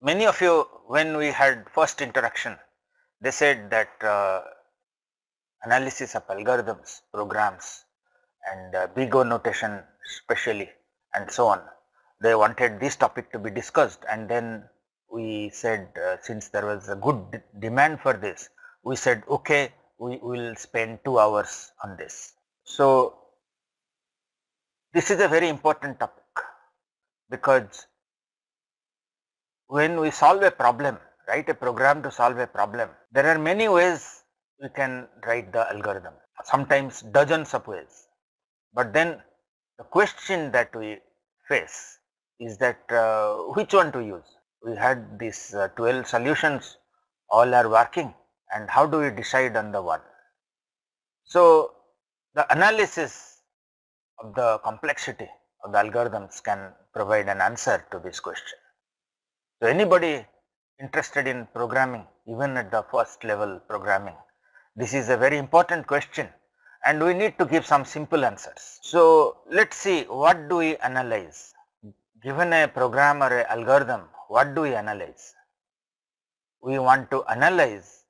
Many of you, when we had first interaction, they said that analysis of algorithms, programs and big O notation especially and so on, they wanted this topic to be discussed, and then we said since there was a good demand for this, we said okay, we will spend 2 hours on this. So, this is a very important topic, because when we solve a problem, write a program to solve a problem, there are many ways we can write the algorithm, sometimes dozens of ways. But then the question that we face is that which one to use. We had these 12 solutions, all are working, and how do we decide on the one? So, the analysis of the complexity of the algorithms can provide an answer to this question. So, anybody interested in programming, even at the first level programming, this is a very important question and we need to give some simple answers. So, let us see what do we analyze. Given a program or a algorithm, what do we analyze? We want to analyze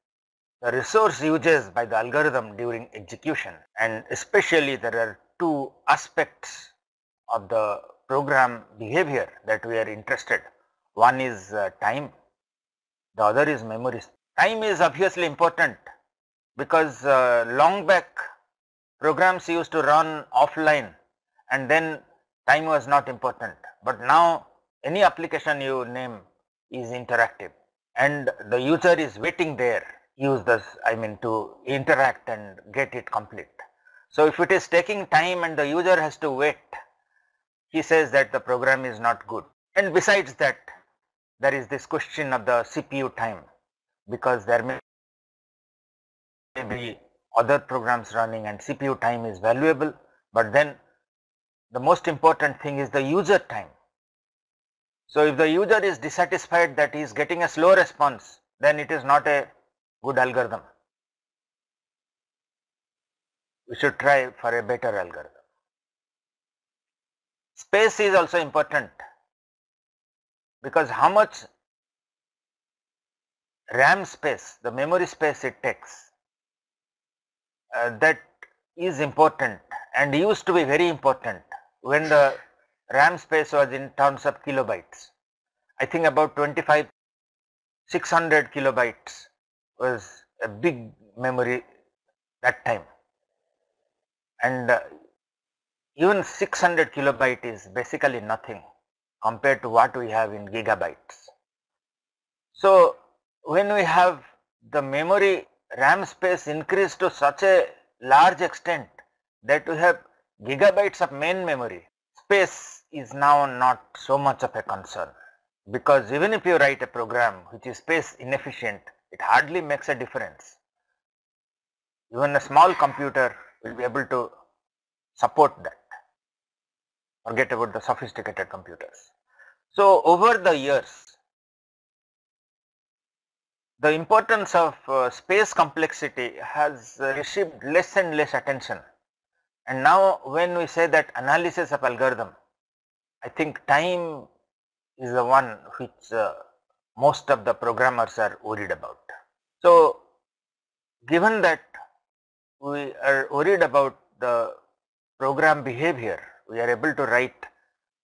the resource uses by the algorithm during execution, and especially there are two aspects of the program behavior that we are interested. One is time, the other is memory. Time is obviously important because long back programs used to run offline and then time was not important, but now any application you name is interactive and the user is waiting there, use this, I mean, to interact and get it complete. So, if it is taking time and the user has to wait, he says that the program is not good. And besides that, there is this question of the CPU time, because there may be other programs running and CPU time is valuable, but then the most important thing is the user time. So, if the user is dissatisfied that he is getting a slow response, then it is not a good algorithm. We should try for a better algorithm. Space is also important, because how much RAM space, the memory space it takes, that is important and used to be very important when the RAM space was in terms of kilobytes. I think about 600 kilobytes was a big memory that time, and even 600 kilobyte is basically nothing compared to what we have in gigabytes. So, when we have the memory RAM space increased to such a large extent that we have gigabytes of main memory, space is now not so much of a concern, because even if you write a program which is space inefficient, it hardly makes a difference. Even a small computer will be able to support that. Forget about the sophisticated computers. So, over the years, the importance of space complexity has received less and less attention, and now when we say that analysis of algorithm, I think time is the one which most of the programmers are worried about. So, given that we are worried about the program behavior, we are able to write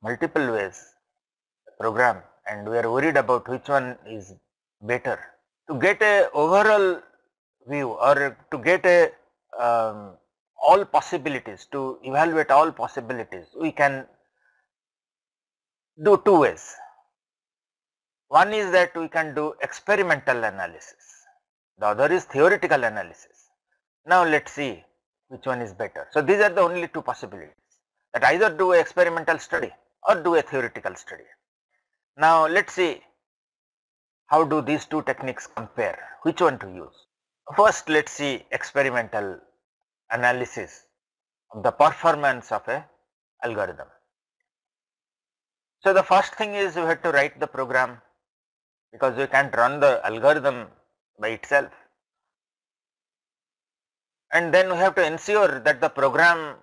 multiple ways the program, and we are worried about which one is better. To get a overall view, or to get a all possibilities, to evaluate all possibilities, we can do two ways. One is that we can do experimental analysis, the other is theoretical analysis. Now, let us see which one is better. So, these are the only two possibilities, that either do a experimental study or do a theoretical study. Now, let us see how do these two techniques compare, which one to use. First, let us see experimental analysis of the performance of a algorithm. So, the first thing is we have to write the program, because we can't run the algorithm by itself, and then we have to ensure that the program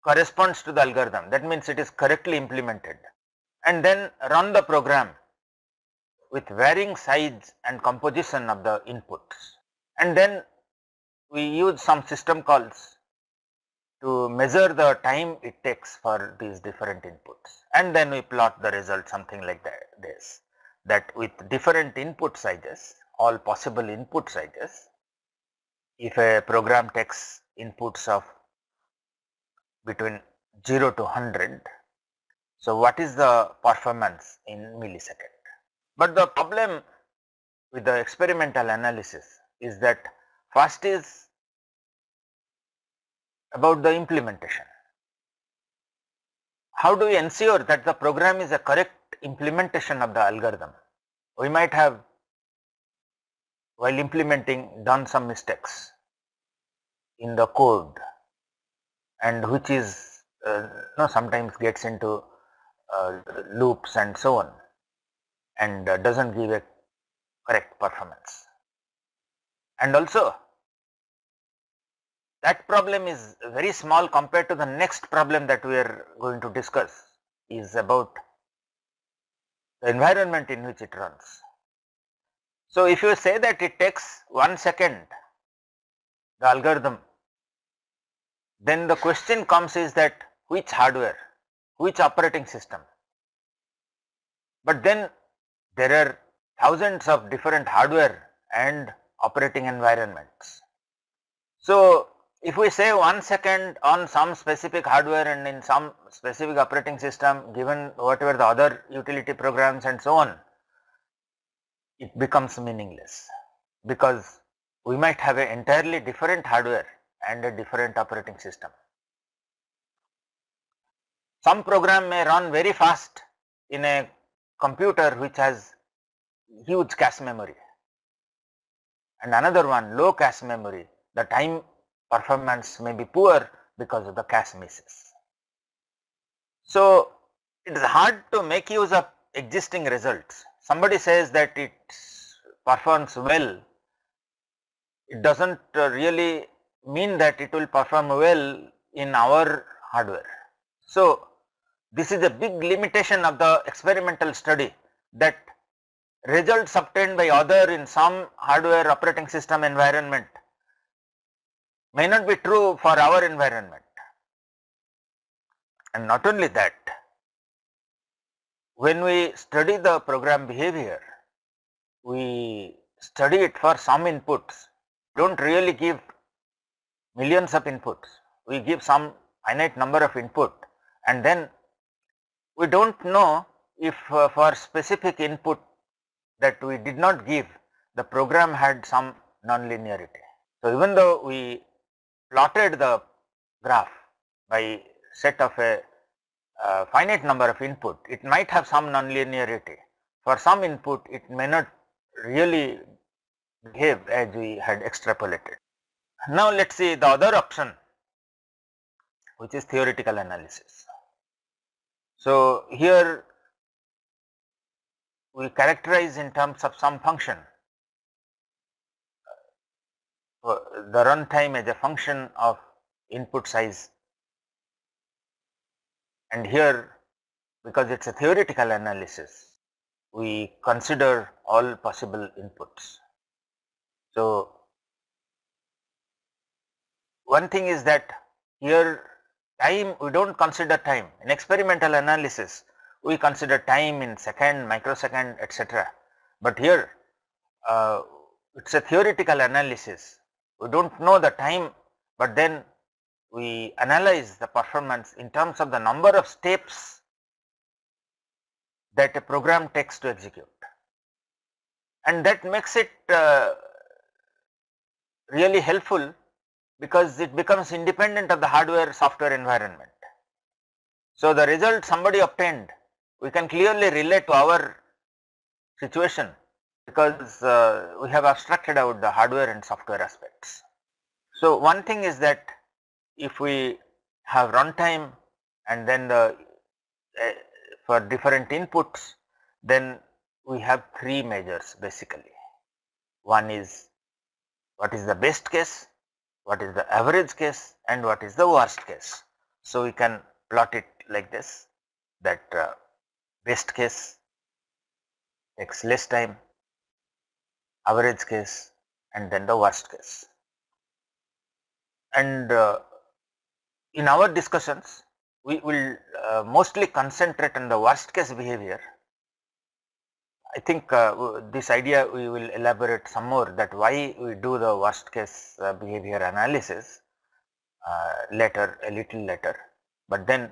corresponds to the algorithm, that means it is correctly implemented, and then run the program with varying size and composition of the inputs, and then we use some system calls to measure the time it takes for these different inputs, and then we plot the result something like that with different input sizes, all possible input sizes. If a program takes inputs of between 0 to 100, so what is the performance in millisecond? But the problem with the experimental analysis is that first is about the implementation. How do we ensure that the program is a correct implementation of the algorithm? We might have, while implementing, done some mistakes in the code, and which is sometimes gets into loops and so on, and does not give a correct performance. And also that problem is very small compared to the next problem that we are going to discuss, is about the environment in which it runs. So if you say that it takes 1 second, the algorithm, then the question comes is that which hardware, which operating system? But then there are thousands of different hardware and operating environments. So if we say 1 second on some specific hardware and in some specific operating system, given whatever the other utility programs and so on, it becomes meaningless, because we might have an entirely different hardware and a different operating system. Some program may run very fast in a computer which has huge cache memory, and another one low cache memory. The time performance may be poor because of the cache misses. So it is hard to make use of existing results. Somebody says that it performs well, it does not really mean that it will perform well in our hardware. So this is a big limitation of the experimental study, that results obtained by other in some hardware operating system environment may not be true for our environment. And not only that, when we study the program behavior, we study it for some inputs. Do not really give millions of inputs, we give some finite number of input, and then we do not know if for specific input that we did not give, the program had some nonlinearity. So even though we plotted the graph by set of a finite number of input, it might have some nonlinearity. For some input it may not really behave as we had extrapolated. Now let us see the other option, which is theoretical analysis. So here we characterize in terms of some function the runtime as a function of input size, and here, because it is a theoretical analysis, we consider all possible inputs. So one thing is that here time, we do not consider time. In experimental analysis we consider time in second, microsecond, etc. But here it is a theoretical analysis. We do not know the time, but then we analyze the performance in terms of the number of steps that a program takes to execute, and that makes it really helpful, because it becomes independent of the hardware software environment. So the result somebody obtained, we can clearly relate to our situation, because we have abstracted out the hardware and software aspects. So one thing is that if we have runtime and then the for different inputs, then we have three measures basically. One is what is the best case, what is the average case, and what is the worst case. So we can plot it like this, that best case takes less time, average case, and then the worst case. And in our discussions, we will mostly concentrate on the worst case behavior. I think this idea we will elaborate some more, that why we do the worst case behavior analysis later, a little later, but then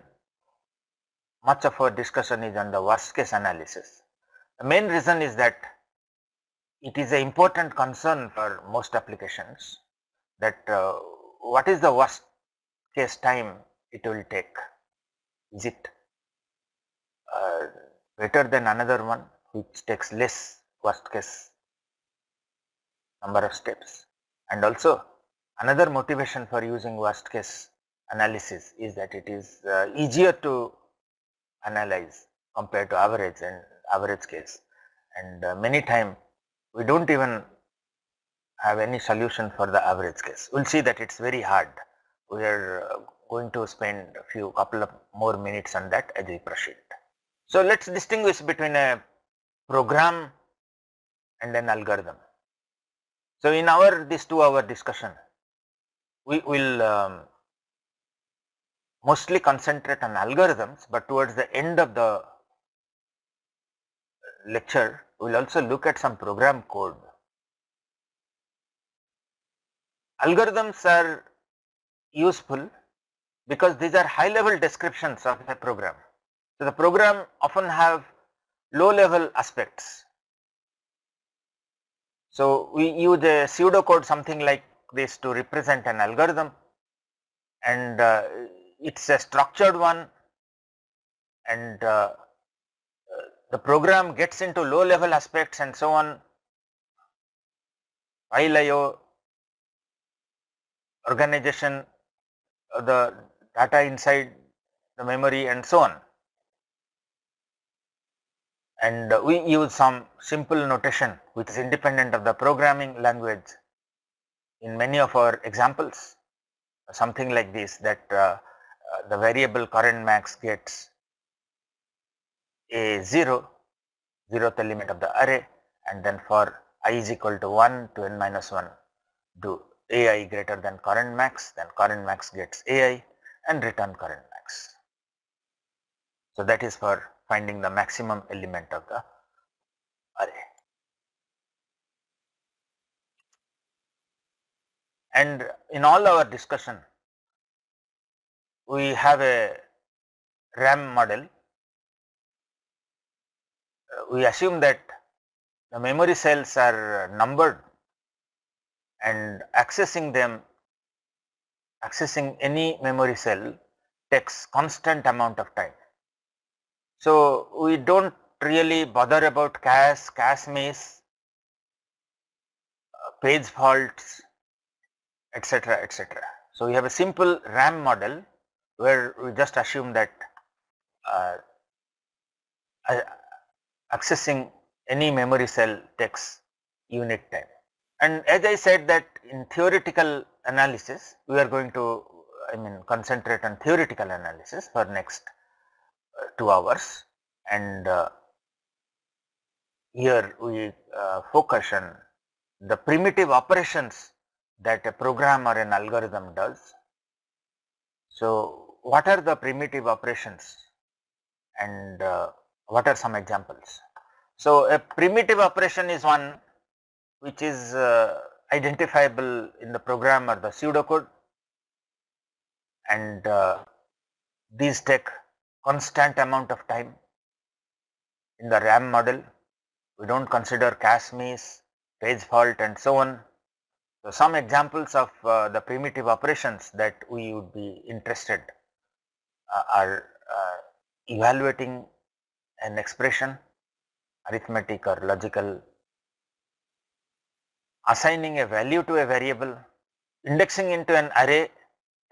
much of our discussion is on the worst case analysis. The main reason is that it is an important concern for most applications, that what is the worst case time it will take. Is it better than another one which takes less worst case number of steps? And also another motivation for using worst case analysis is that it is easier to analyze compared to average and average case, and many times we don't even have any solution for the average case. We'll see that it's very hard. We are going to spend a couple of more minutes on that as we proceed. So let's distinguish between a program and an algorithm. So in this 2-hour discussion, we will mostly concentrate on algorithms, but towards the end of the lecture, we will also look at some program code. Algorithms are useful because these are high level descriptions of a program. So the program often have low level aspects. So we use a pseudocode, something like this, to represent an algorithm, and it's a structured one, and the program gets into low level aspects and so on, file IO, organization, the data inside the memory, and so on. And we use some simple notation which is independent of the programming language in many of our examples, something like this, that the variable current max gets a 0th element of the array, and then for I is equal to 1 to n minus 1, do ai greater than current max, then current max gets ai and return current max. So that is for finding the maximum element of the array. And in all our discussion, we have a RAM model. We assume that the memory cells are numbered, and accessing any memory cell takes constant amount of time. So we don't really bother about cache miss, page faults, etc., etc. So we have a simple RAM model where we just assume that accessing any memory cell takes unit time. And as I said, that in theoretical analysis, we are going to concentrate on theoretical analysis for next 2 hours, and here we focus on the primitive operations that a program or an algorithm does. So what are the primitive operations, and what are some examples? So a primitive operation is one which is identifiable in the program or the pseudocode, and these take constant amount of time. In the RAM model, we don't consider cache miss, page fault, and so on. So some examples of the primitive operations that we would be interested are evaluating an expression, arithmetic or logical, assigning a value to a variable, indexing into an array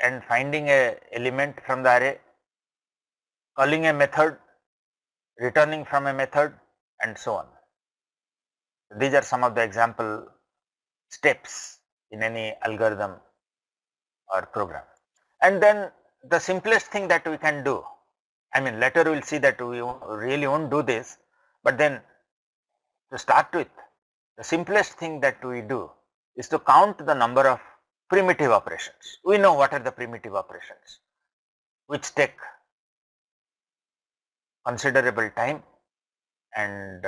and finding a element from the array, calling a method, returning from a method, and so on. These are some of the example steps in any algorithm or program. And then the simplest thing that we can do, later we will see that we really won't do this, but then To start with, the simplest thing that we do is to count the number of primitive operations. We know what are the primitive operations, which take considerable time and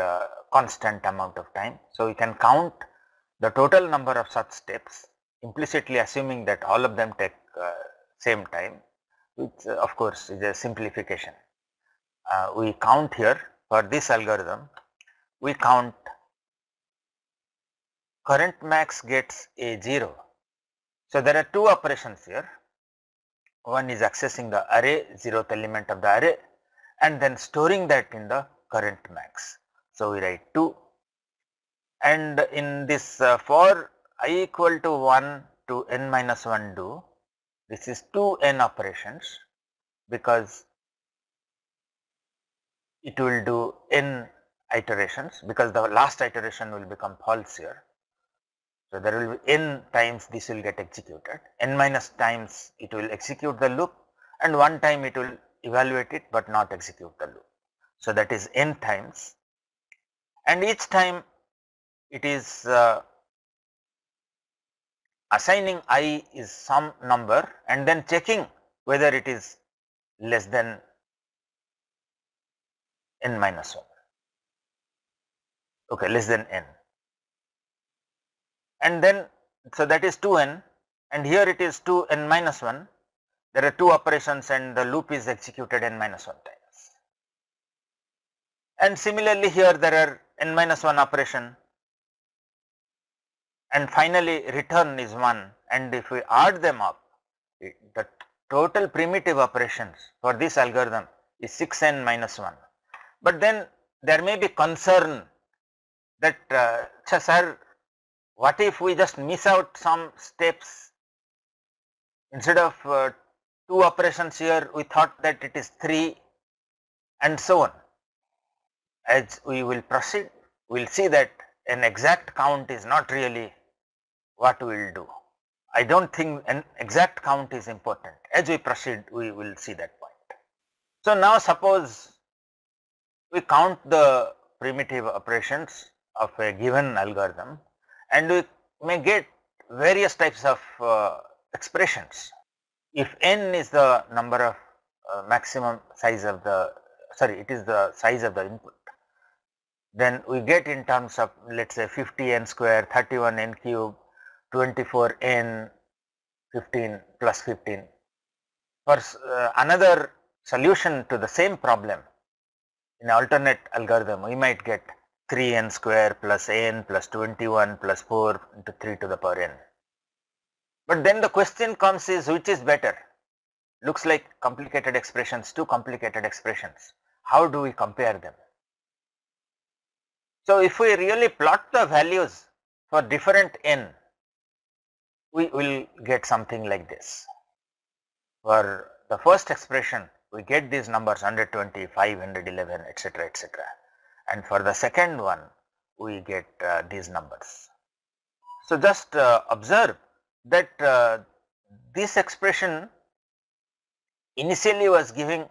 constant amount of time. So, we can count the total number of such steps, implicitly assuming that all of them take same time, which of course is a simplification. We count here for this algorithm, we count current max gets A0. So, there are two operations here. One is accessing the array, 0th element of the array, and then storing that in the current max. So, we write 2, and in this for I equal to 1 to n minus 1 do, this is 2n operations, because it will do n iterations, because the last iteration will become false here. So, there will be n times this will get executed, n minus times it will execute the loop, and one time it will evaluate it but not execute the loop. So, that is n times, and each time it is assigning I is some number and then checking whether it is less than n minus 1, okay, less than n, and then so that is 2n, and here it is 2n minus 1. There are two operations and the loop is executed n minus 1 times, and similarly here there are n minus 1 operation, and finally return is 1, and if we add them up, the total primitive operations for this algorithm is 6n minus 1. But then there may be concern that sir, what if we just miss out some steps, instead of 2 operations here we thought that it is 3, and so on. As we will proceed, we will see that an exact count is not really what we will do. I do not think an exact count is important. As we proceed, we will see that point. So, now suppose we count the primitive operations of a given algorithm, and we may get various types of expressions. If n is the number of maximum size of the, sorry, it is the size of the input, then we get in terms of, let us say, 50n square, 31n cube, 24n, 15 plus 15. For another solution to the same problem, in alternate algorithm, we might get 3n square plus n plus 21 plus 4 into 3 to the power n. But then the question comes is, which is better? Looks like complicated expressions, two complicated expressions. How do we compare them? So, if we really plot the values for different n, we will get something like this. For the first expression, we get these numbers 120, 511, etc., etc. And for the second one, we get these numbers. So, just observe that this expression initially was giving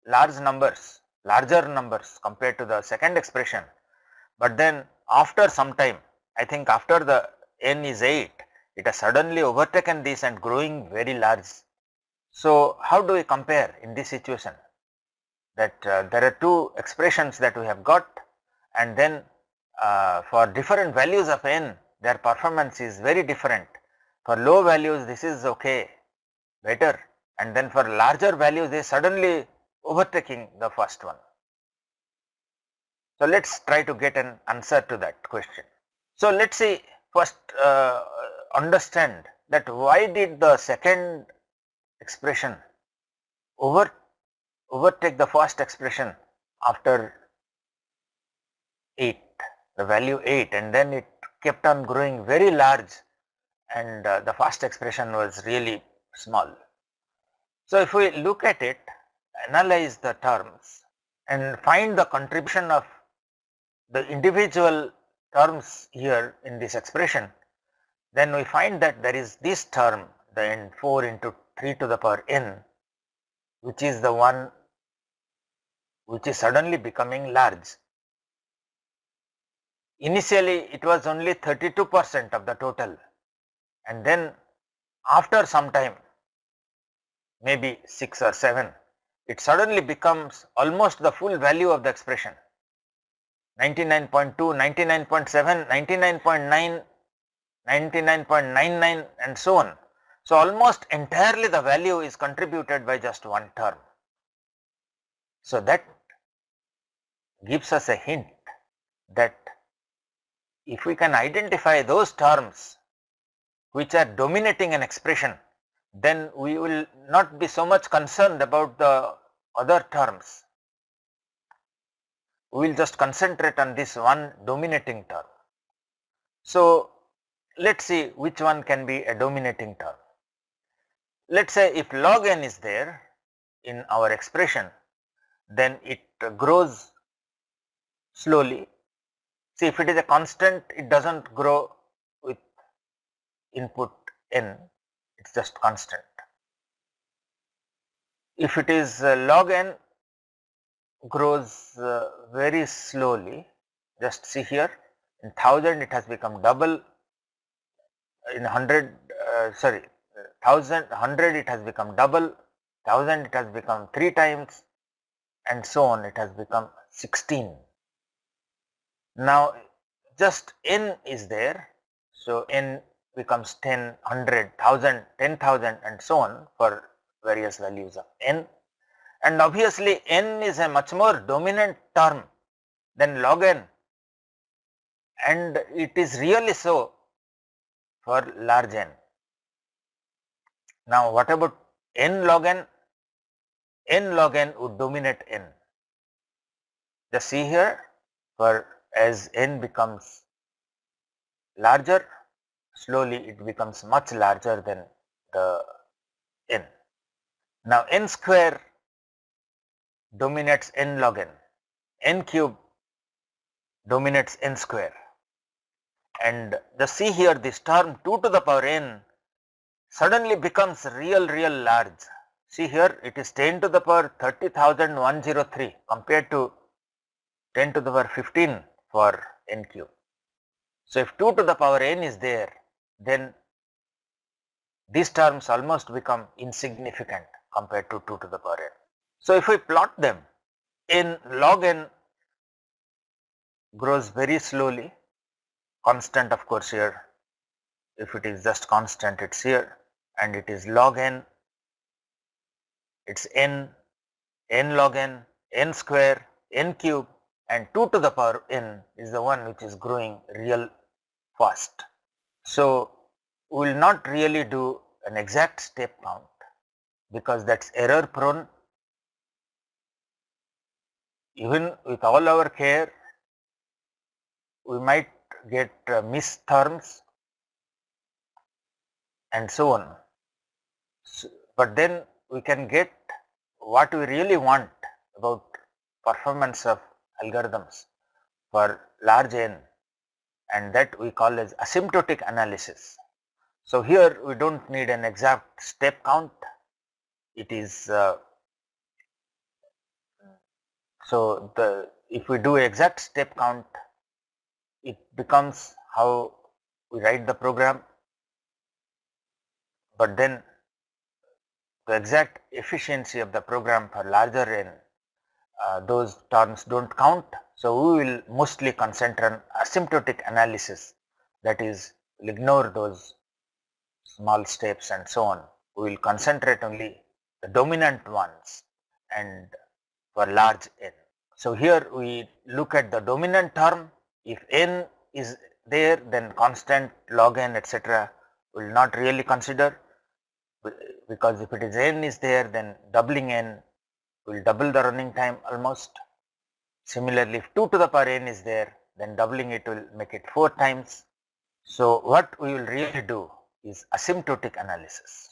larger numbers compared to the second expression, but then after some time, I think after the n is 8, it has suddenly overtaken this and growing very large. So, how do we compare in this situation? That there are two expressions that we have got, and then for different values of n, their performance is very different. For low values, this is okay, better, and then for larger values, they suddenly overtaking the first one. So, let us try to get an answer to that question. So, let us see first understand that why did the second expression overtake the first expression after 8, the value 8, and then it kept on growing very large, and the first expression was really small. So, if we look at it, analyze the terms and find the contribution of the individual terms here in this expression, then we find that there is this term, the n 4 into 3 to the power n, which is the one which is suddenly becoming large. initially it was only 32% of the total, and then after some time, maybe 6 or 7, it suddenly becomes almost the full value of the expression, 99.2, 99.7, 99.9, 99.99 and so on. So, almost entirely the value is contributed by just one term. So, that gives us a hint that if we can identify those terms which are dominating an expression, then we will not be so much concerned about the other terms. We will just concentrate on this one dominating term. So, let us see which one can be a dominating term. Let us say if log n is there in our expression, then it grows slowly. See, if it is a constant, it does not grow with input n, it is just constant. If it is log n, grows very slowly. Just see here, in 1000 it has become double, in 100 1000 100 it has become double, 1000 it has become 3 times, and so on, it has become 16. Now just n is there, so n becomes 10, 100, 1000, 10,000 and so on for various values of n, and obviously n is a much more dominant term than log n, and it is really so for large n. Now what about n log n? N log n would dominate n. Just see here, for as n becomes larger, slowly it becomes much larger than the n. Now n square dominates n log n, n cube dominates n square, and just see here, this term 2 to the power n suddenly becomes real large. See here, it is 10 to the power 30,103 compared to 10 to the power 15 for n cube. So if 2 to the power n is there, then these terms almost become insignificant compared to 2 to the power n. So if we plot them, n log n grows very slowly, constant of course here, if it is just constant it is here, and it is log n, it is n, n log n, n square, n cube, and 2 to the power n is the one which is growing real fast. So we will not really do an exact step count because that is error prone. Even with all our care, we might get missed terms and so on. So, but then we can get what we really want about performance of algorithms for large n, and that we call as asymptotic analysis. So here we do not need an exact step count, it is so if we do exact step count, it becomes how we write the program, but then the exact efficiency of the program for larger n, those terms do not count. So we will mostly concentrate on asymptotic analysis, that is, we will ignore those small steps and so on. We will concentrate only the dominant ones and for large n. So here we look at the dominant term. If n is there, then constant log n etc. will not really consider, because if it is n is there, then doubling n will double the running time almost. Similarly, if 2 to the power n is there, then doubling it will make it 4 times. So what we will really do is asymptotic analysis,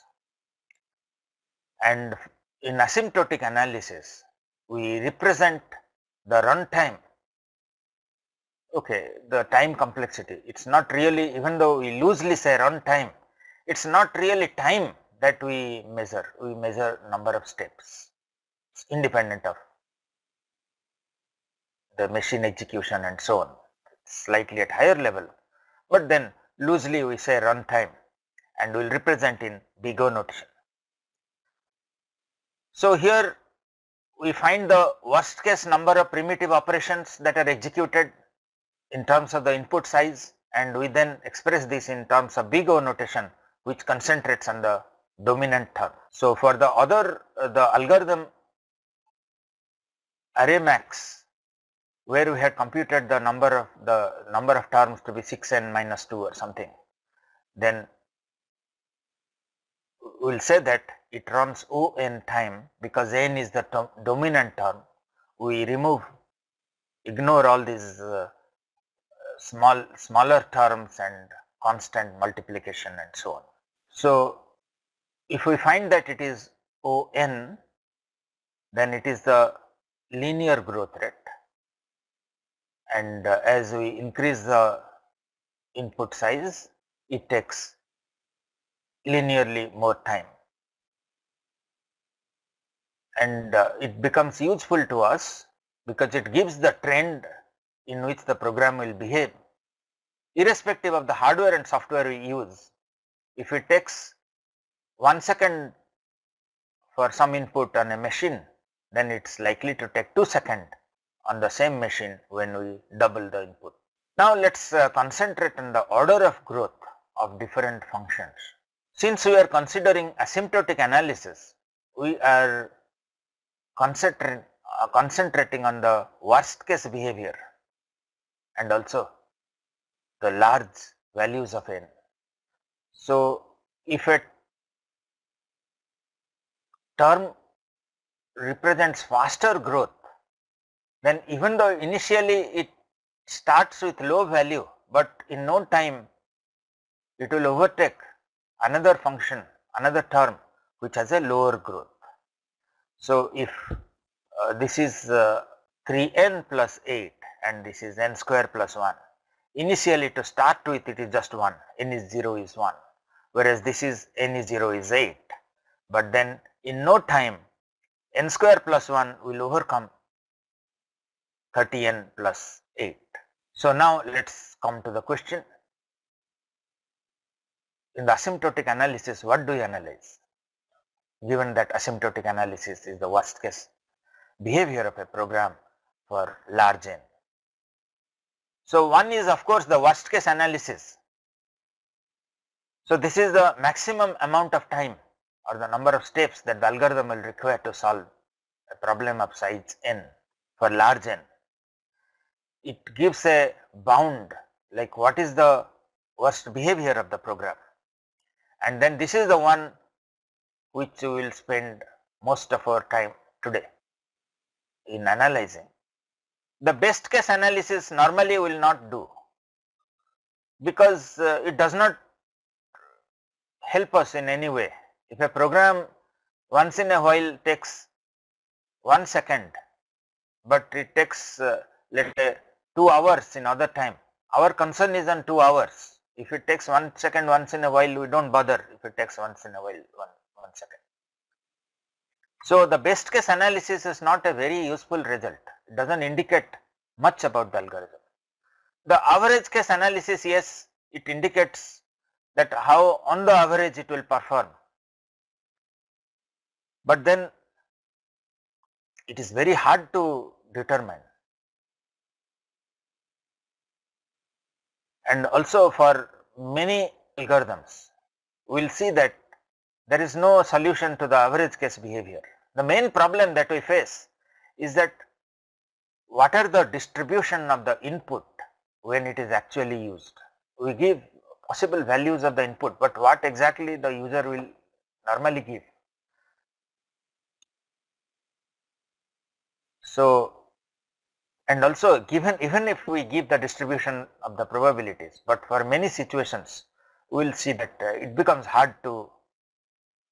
and in asymptotic analysis we represent the runtime, okay, the time complexity. It is not really, even though we loosely say runtime, it is not really time that we measure number of steps, it is independent of the machine execution and so on. slightly at higher level, but then loosely we say runtime and we will represent in big O notation. So, here we find the worst case number of primitive operations that are executed in terms of the input size, and we then express this in terms of big O notation, which concentrates on the dominant term. So, for the other the algorithm array max, where we had computed the number of terms to be 6n minus 2 or something, then we will say that it runs O(n) time, because n is the dominant term. We ignore all these smaller terms and constant multiplication and so on. So, if we find that it is O(n), then it is the linear growth rate, and as we increase the input size, it takes linearly more time, and it becomes useful to us because it gives the trend in which the program will behave irrespective of the hardware and software we use. If it takes 1 second for some input on a machine, then it is likely to take 2 seconds on the same machine when we double the input. Now, let us concentrate on the order of growth of different functions. Since we are considering asymptotic analysis, we are concentrating on the worst case behavior and also the large values of n. So, if a term represents faster growth, then even though initially it starts with low value, but in no time it will overtake another function, another term which has a lower growth. So, if this is 3n plus 8 and this is n square plus 1, initially to start with it is just 1, n is 0 is 1, whereas this is n is 0 is 8, but then in no time n square plus 1 will overcome 30n plus 8. So, now let us come to the question, in the asymptotic analysis what do you analyze, given that asymptotic analysis is the worst case behavior of a program for large n. So, one is of course the worst case analysis. So, this is the maximum amount of time or the number of steps that the algorithm will require to solve a problem of size n for large n. It gives a bound, like what is the worst behavior of the program, and then this is the one which we will spend most of our time today in analyzing. The best case analysis normally will not do, because it does not help us in any way. If a program once in a while takes 1 second, but it takes let us say 2 hours in other time, our concern is on 2 hours. If it takes 1 second once in a while, we do not bother if it takes once in a while 1 second. So, the best case analysis is not a very useful result, it does not indicate much about the algorithm. The average case analysis, yes, it indicates that how on the average it will perform, but then it is very hard to determine. And also for many algorithms, we will see that there is no solution to the average case behavior. The main problem that we face is that what are the distribution of the input when it is actually used. We give possible values of the input, but what exactly the user will normally give. So, and also given even if we give the distribution of the probabilities, but for many situations we will see that it becomes hard to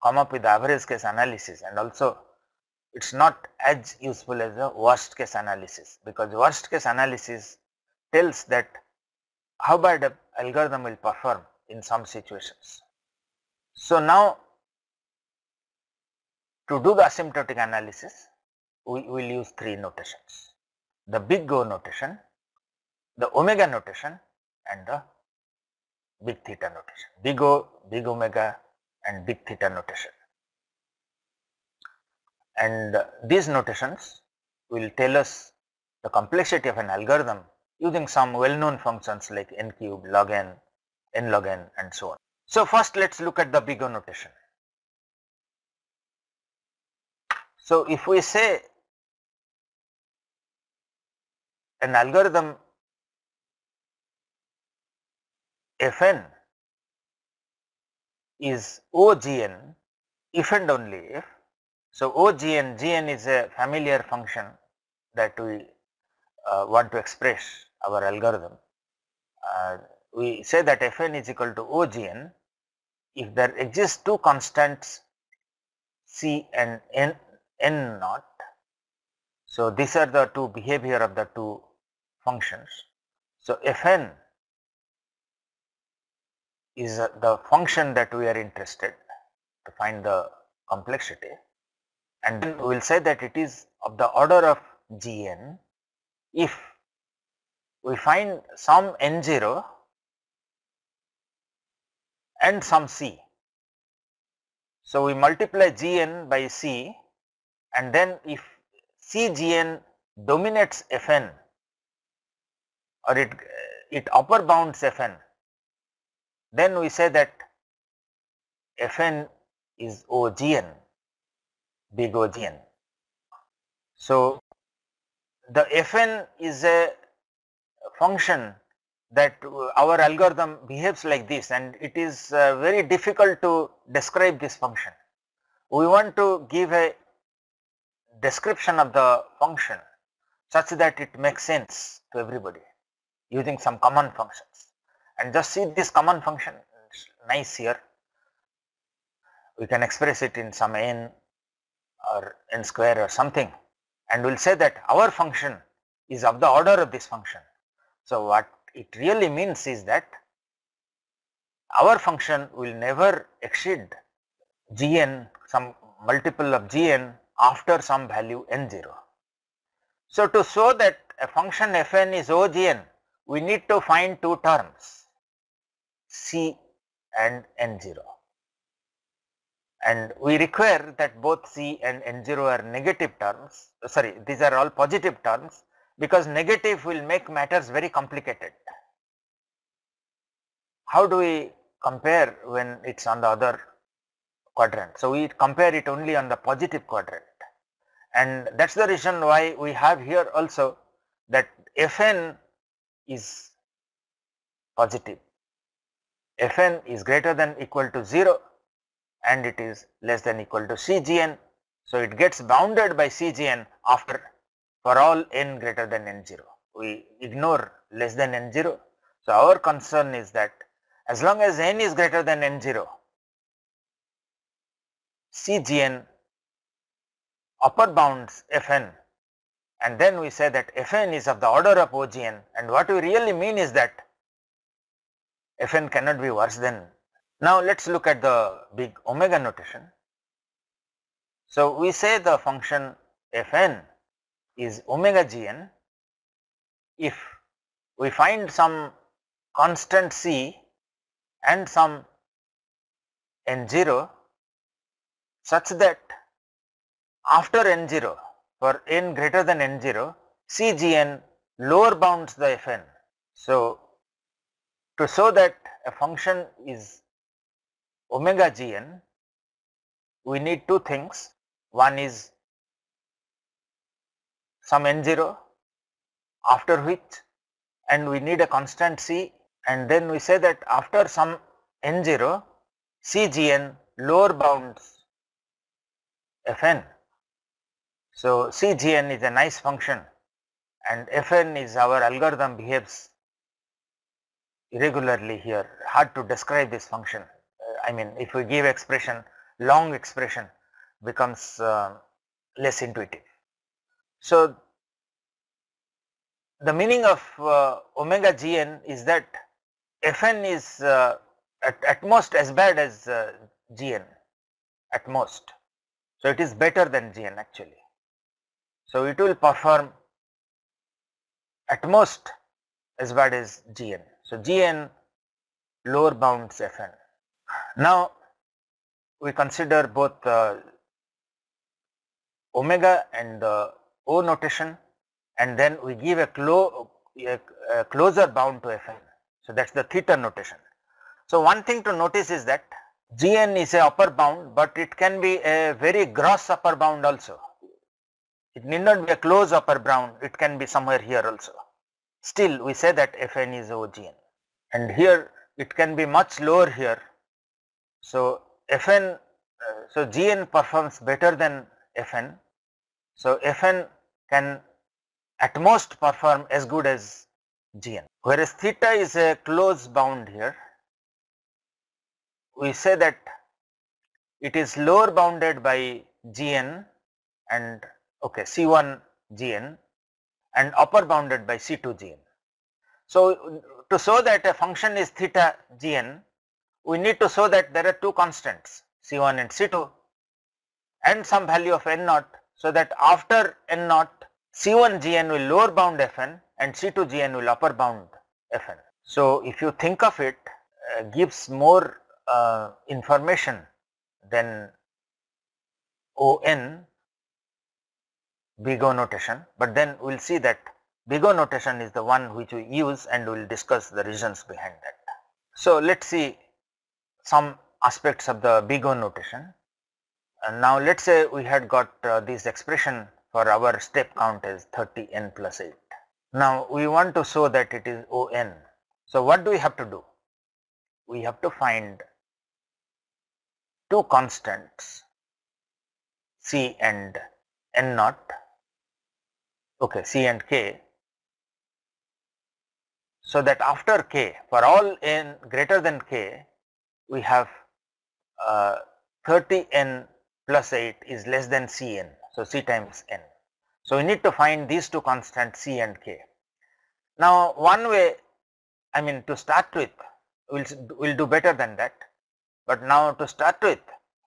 come up with the average case analysis, and also it is not as useful as the worst case analysis, because worst case analysis tells that how bad an algorithm will perform in some situations. So, now to do the asymptotic analysis, we will use 3 notations. The big O notation, the omega notation and the big theta notation, big O, big omega and big theta notation. And these notations will tell us the complexity of an algorithm using some well known functions like n cube, log n log n and so on. So, first let us look at the big O notation. So, if we say an algorithm Fn is OGN if and only if. So, OGN, Gn is a familiar function that we want to express our algorithm. We say that Fn is equal to OGN if there exist two constants C and N naught. So, these are the two behavior of the two functions. So, Fn is the function that we are interested to find the complexity, and then we will say that it is of the order of Gn if we find some N0 and some C. So, we multiply Gn by C, and then if Cgn dominates Fn or it upper bounds Fn, then we say that Fn is OGN, big OGN. So, the Fn is a function that our algorithm behaves like this, and it is very difficult to describe this function. We want to give a description of the function such that it makes sense to everybody using some common functions, and just see this common function, it's nice here. We can express it in some n or n square or something, and we will say that our function is of the order of this function. So, what it really means is that our function will never exceed Gn, some multiple of Gn after some value n0. So, to show that a function Fn is OGN, we need to find two terms C and n0, and we require that both C and n0 are negative terms, sorry, these are all positive terms, because negative will make matters very complicated. How do we compare when it is on the other quadrant? So, we compare it only on the positive quadrant, and that is the reason why we have here also that Fn is positive, Fn is greater than equal to 0 and it is less than equal to Cgn. So, it gets bounded by Cgn after for all n greater than n0. We ignore less than n0. So, our concern is that as long as n is greater than n0, Cgn upper bounds Fn, and then we say that Fn is of the order of OGN, and what we really mean is that Fn cannot be worse than. Now, let us look at the big omega notation. So, we say the function Fn is omega Gn if we find some constant C and some n0 such that after n0, for n greater than n0, Cgn lower bounds the Fn. So, to show that a function is omega Gn, we need two things. One is some n0 after which, and we need a constant C, and then we say that after some n0, Cgn lower bounds Fn. So, Cgn is a nice function, and Fn is our algorithm behaves irregularly here, hard to describe this function. I mean, if we give expression, long expression becomes less intuitive. So, the meaning of omega Gn is that Fn is at most as bad as Gn, at most. So, it is better than Gn actually. So, it will perform at most as bad as Gn. So Gn lower bounds Fn. Now we consider both omega and the O notation, and then we give a closer bound to Fn. So that's the theta notation. So one thing to notice is that Gn is a upper bound, but it can be a very gross upper bound also. It need not be a close upper bound, it can be somewhere here also. Still we say that Fn is OGn, and here it can be much lower here. So Fn, so Gn performs better than Fn. So Fn can at most perform as good as Gn, whereas theta is a close bound here. We say that it is lower bounded by Gn and C1 Gn and upper bounded by C2 Gn. So to show that a function is theta Gn, we need to show that there are two constants C1 and C2 and some value of n0, so that after n0 C1 Gn will lower bound Fn and C2 Gn will upper bound Fn. So if you think of it, gives more information than On big O notation, but then we will see that big O notation is the one which we use, and we will discuss the reasons behind that. So let us see some aspects of the big O notation. And now let us say we had got this expression for our step count as 30n plus 8. Now we want to show that it is On. So what do we have to do? We have to find two constants C and n0, C and k, so that after k, for all n greater than k, we have 30n plus 8 is less than Cn, so C times n. So we need to find these two constants C and k. Now one way, I mean to start with, we'll do better than that, but now to start with,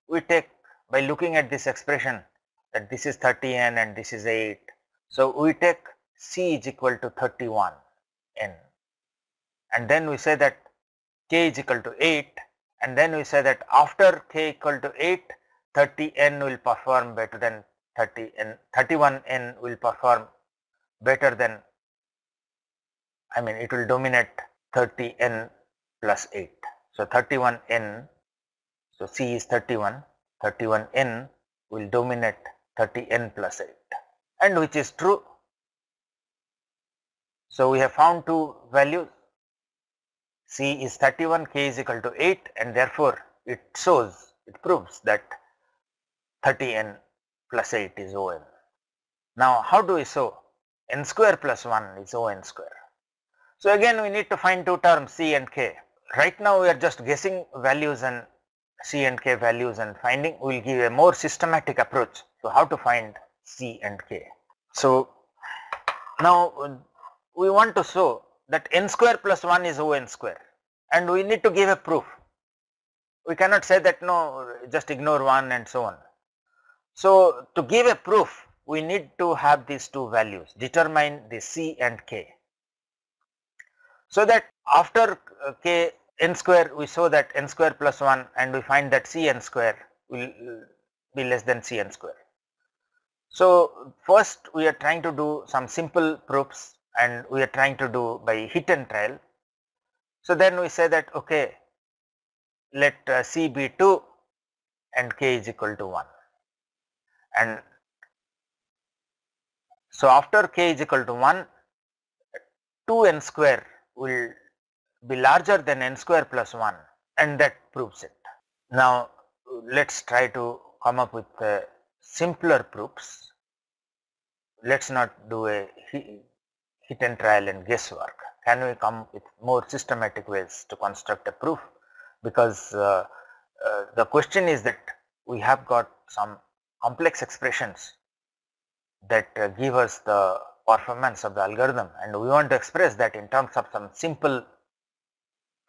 we take, by looking at this expression, that this is 30n and this is 8, so we take C is equal to 31n, and then we say that k is equal to 8, and then we say that after k equal to 8, 30n will perform better than 30n, 31n will perform better than, I mean it will dominate 30n plus 8. So 31n, so C is 31, 31n will dominate 30n plus 8, and which is true. So we have found two values, C is 31, k is equal to 8, and therefore it shows, it proves that 30n plus 8 is On. Now how do we show n square plus 1 is On square? So again we need to find two terms C and k. Right now we are just guessing values and C and k values and finding. We will give a more systematic approach to how to find C and k. So now we want to show that n square plus 1 is On square, and we need to give a proof. We cannot say that no, just ignore 1 and so on. So to give a proof, we need to have these two values, determine the C and k, so that after k n square we show that n square plus 1, and we find that C n square will be less than C n square. So first we are trying to do some simple proofs, and we are trying to do by hit and trial. So then we say that let C be 2 and k is equal to 1, and so after k is equal to 1, 2n square will be larger than n square plus 1, and that proves it. Now let us try to come up with simpler proofs. Let us not do a hit and trial and guesswork. Can we come with more systematic ways to construct a proof? Because the question is that we have got some complex expressions that give us the performance of the algorithm, and we want to express that in terms of some simple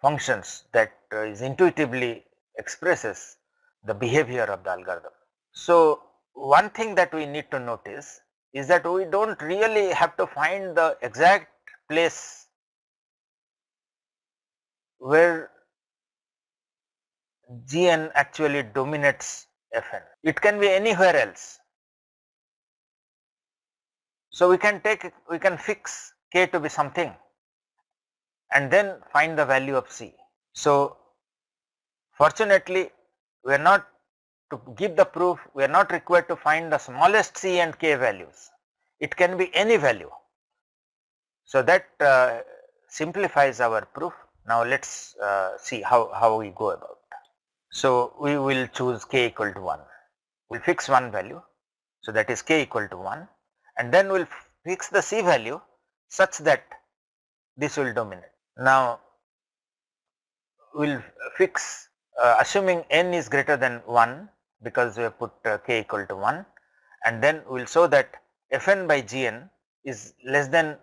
functions that is intuitively expresses the behavior of the algorithm. So one thing that we need to notice is that we don't really have to find the exact place where Gn actually dominates Fn. It can be anywhere else. So we can fix k to be something and then find the value of C. So fortunately, we are not, to give the proof, we are not required to find the smallest C and k values. It can be any value. So that simplifies our proof. Now let's see how we go about. So we will choose k equal to 1. We'll fix one value. So that is k equal to 1, and then we'll fix the C value such that this will dominate. Now we'll fix assuming n is greater than 1, because we have put k equal to 1, and then we'll show that Fn by Gn is less than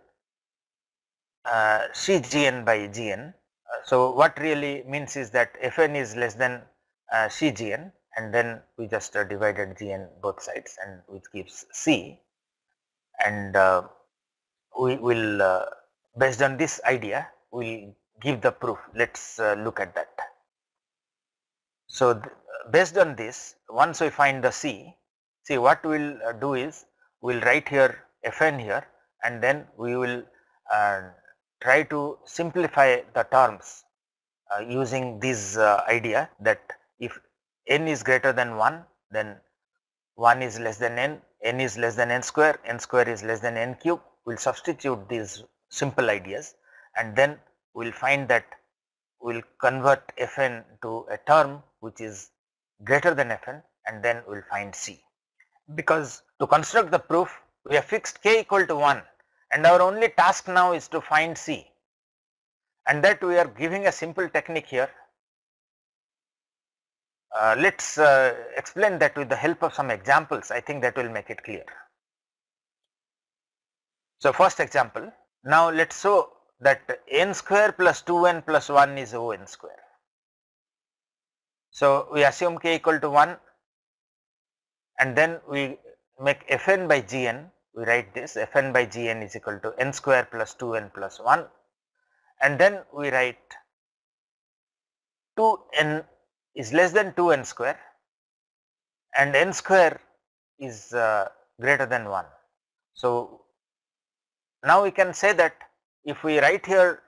Cgn by Gn. So what really means is that Fn is less than Cgn, and then we just divided Gn both sides, and which gives C, and we will based on this idea we will give the proof. Let's look at that. So based on this, once we find the C, see what we will do is we will write here Fn here, and then we will try to simplify the terms using this idea that if n is greater than 1, then 1 is less than n is less than n square is less than n cube. We will substitute these simple ideas, and then we will find that we will convert Fn to a term which is greater than Fn, and then we will find C. Because to construct the proof, we have fixed k equal to 1, and our only task now is to find C, and that we are giving a simple technique here. Let's explain that with the help of some examples. I think that will make it clear. So first example, now let's show that n square plus 2n plus 1 is O(n) square. So we assume k equal to 1, and then we make Fn by Gn. We write this Fn by Gn is equal to n square plus 2n plus 1, and then we write 2n is less than 2n square, and n square is greater than 1. So now we can say that if we write here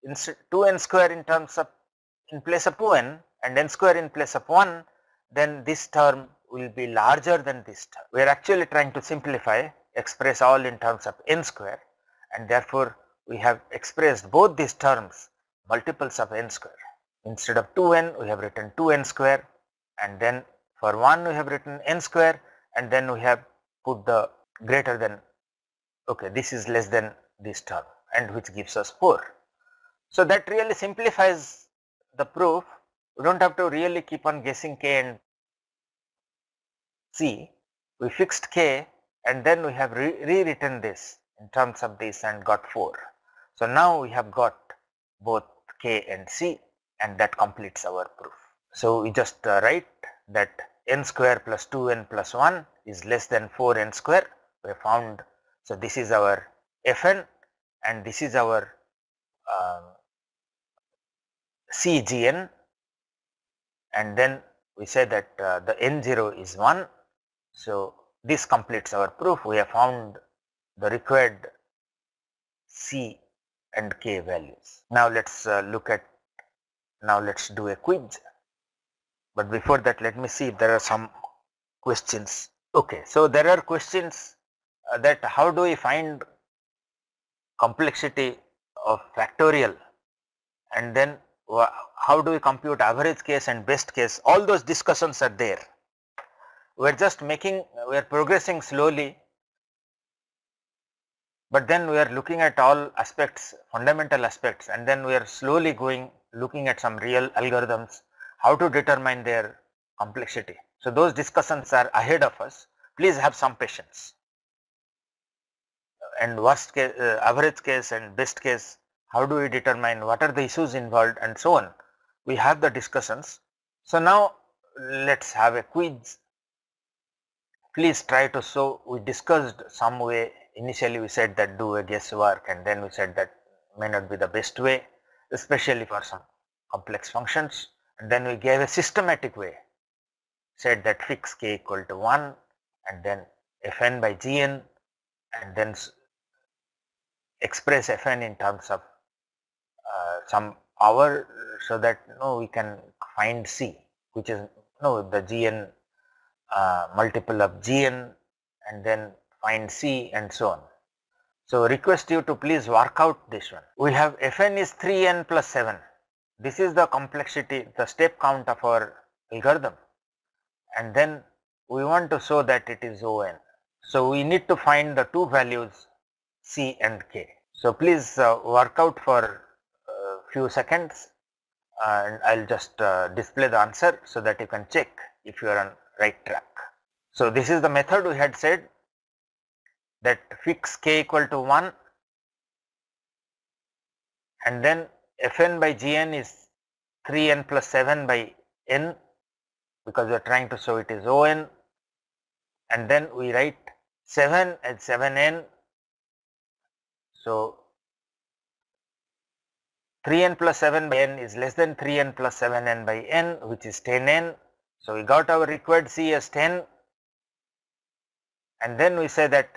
2n square in terms of in place of 2n and n square in place of 1, then this term will be larger than this term. We are actually trying to simplify, express all in terms of n square, and therefore we have expressed both these terms multiples of n square. Instead of 2n, we have written 2n square, and then for 1 we have written n square, and then we have put the greater than, okay, this is less than this term, and which gives us 4. So that really simplifies the proof. We don't have to really keep on guessing k and C. We fixed k, and then we have rewritten this in terms of this and got 4. So now we have got both k and C, and that completes our proof. So we just write that n square plus 2n plus 1 is less than 4n square. We have found, so this is our Fn, and this is our Cgn, and then we say that the n0 is 1. So this completes our proof. We have found the required C and k values. Now let's let's do a quiz. But before that, let me see if there are some questions. Okay, so there are questions that how do we find complexity of factorial, and then how do we compute average case and best case. All those discussions are there. We are progressing slowly, but then we are looking at all aspects, fundamental aspects, and then we are slowly looking at some real algorithms, how to determine their complexity. So those discussions are ahead of us. Please have some patience. And worst case, average case and best case, how do we determine, what are the issues involved, and so on. We have the discussions. So now let's have a quiz. Please try to show. We discussed some way. Initially we said that do a guesswork, and then we said that may not be the best way, especially for some complex functions, and then we gave a systematic way, said that fix k equal to 1 and then Fn by Gn, and then express Fn in terms of some power, so that we can find C, which is the Gn multiple of Gn, and then find C and so on. So, request you to please work out this one. We have Fn is 3n plus 7. This is the complexity, the step count of our algorithm, and then we want to show that it is On. So, we need to find the two values C and K. So, please work out for a few seconds, and I will just display the answer so that you can check if you are on right track. So, this is the method we had said, that fix k equal to 1 and then Fn by Gn is 3n plus 7 by n, because we are trying to show it is On, and then we write 7 as 7n. So, 3n plus 7 by n is less than 3n plus 7n by n, which is 10n. So, we got our required C as 10, and then we say that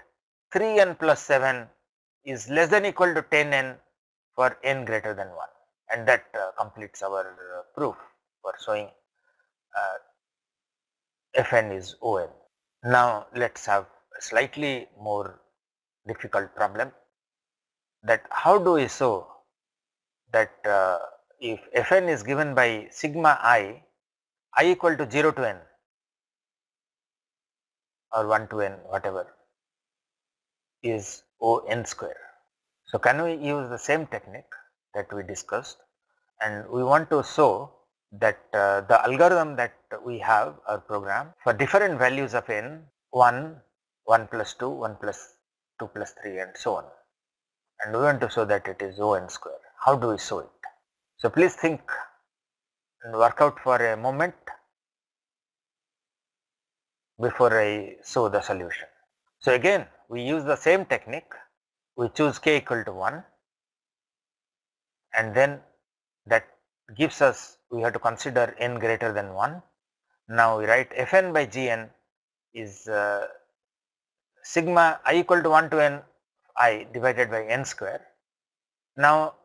3n plus 7 is less than equal to 10n for n greater than 1, and that completes our proof for showing Fn is On. Now, let us have a slightly more difficult problem, that how do we show that if Fn is given by sigma I equal to 0 to n or 1 to n, whatever, is On square. So, can we use the same technique that we discussed, and we want to show that the algorithm that we have, our program, for different values of n, 1, 1 plus 2, 1 plus 2 plus 3 and so on, and we want to show that it is On square. How do we show it? So, please think and work out for a moment before I show the solution. So, again we use the same technique, we choose k equal to 1, and then that gives us, we have to consider n greater than 1. Now, we write Fn by Gn is sigma I equal to 1 to n I divided by n square. Now,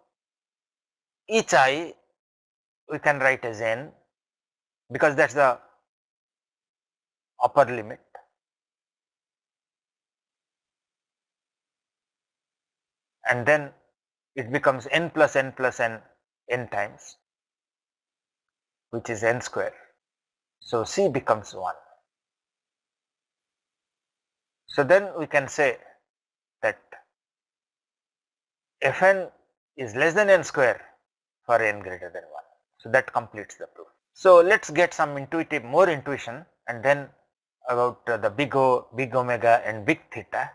each I we can write as n, because that is the upper limit, and then it becomes n plus n plus n times, which is n square. So, C becomes 1. So, then we can say that Fn is less than n square for n greater than 1. So, that completes the proof. So, let us get some more intuition, and then about the big O, big omega and big theta,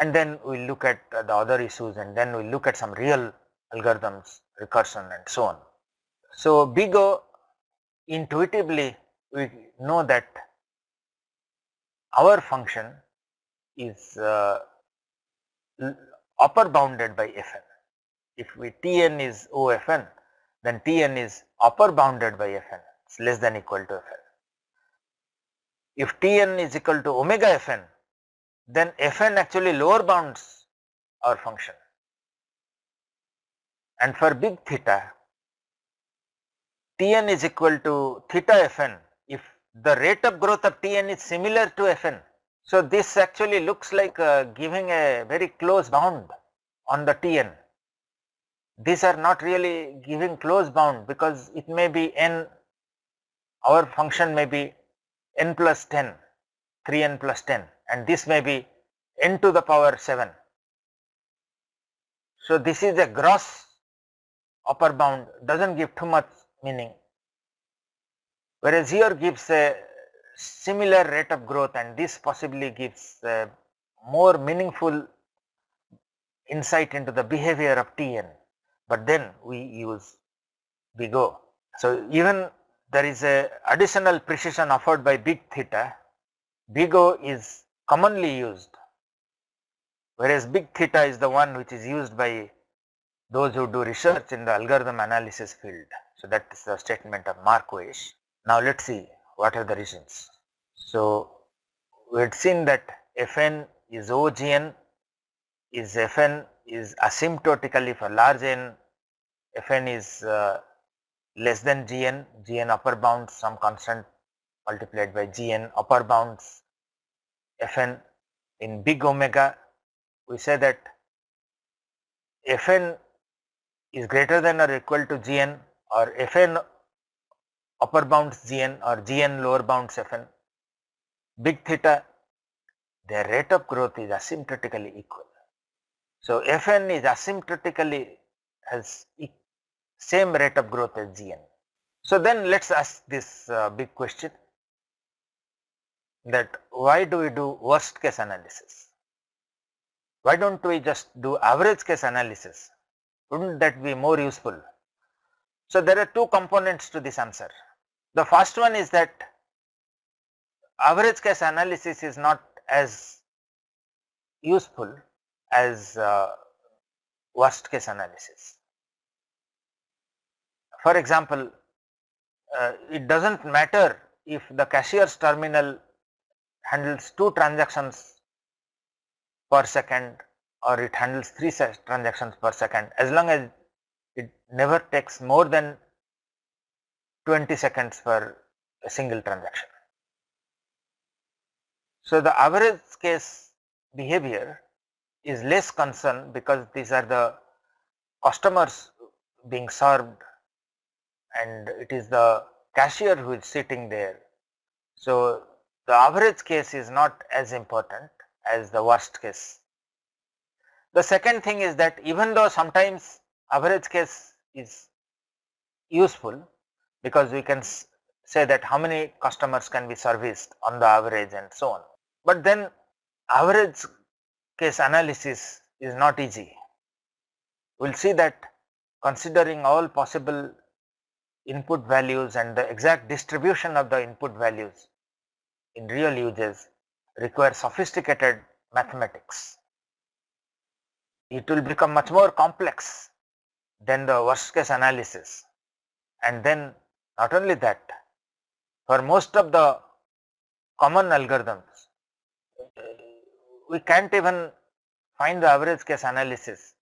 and then we will look at the other issues, and then we will look at some real algorithms, recursion and so on. So, big O, intuitively we know that our function is upper bounded by Fn. If we Tn is OFn, then Tn is upper bounded by Fn, it is less than equal to Fn. If Tn is equal to omega Fn, then Fn actually lower bounds our function. And for big theta, Tn is equal to theta Fn if the rate of growth of Tn is similar to Fn. So, this actually looks like giving a very close bound on the Tn. These are not really giving close bound, because it may be n, our function may be n plus 10, 3n plus 10, and this may be n to the power 7. So, this is a gross upper bound, does not give too much meaning, whereas here gives a similar rate of growth, and this possibly gives a more meaningful insight into the behavior of Tn, but then we use big O. So, even there is a additional precision offered by big theta. Big O is commonly used, whereas big theta is the one which is used by those who do research in the algorithm analysis field. So that is the statement of Marquez. Now let us see what are the reasons. So we had seen that Fn is OGN, is Fn is asymptotically for large n, Fn is less than Gn, Gn upper bounds some constant multiplied by Gn upper bounds Fn. In big omega we say that Fn is greater than or equal to Gn, or Fn upper bounds Gn or Gn lower bounds Fn. Big theta, their rate of growth is asymptotically equal. So Fn is asymptotically has same rate of growth as Gn. So then let us ask this big question, that why do we do worst case analysis? Why don't we just do average case analysis? Wouldn't that be more useful? So there are two components to this answer. The first one is that average case analysis is not as useful as worst case analysis. For example, it does not matter if the cashier's terminal handles 2 transactions per second or it handles 3 transactions per second, as long as it never takes more than 20 seconds for a single transaction. So the average case behavior is less concern, because these are the customers being served and it is the cashier who is sitting there. So the average case is not as important as the worst case. The second thing is that even though sometimes average case is useful, because we can say that how many customers can be serviced on the average and so on, but then average case analysis is not easy. We will see that considering all possible input values and the exact distribution of the input values in real uses require sophisticated mathematics. It will become much more complex than the worst case analysis. And then not only that, for most of the common algorithms, we can't even find the average case analysis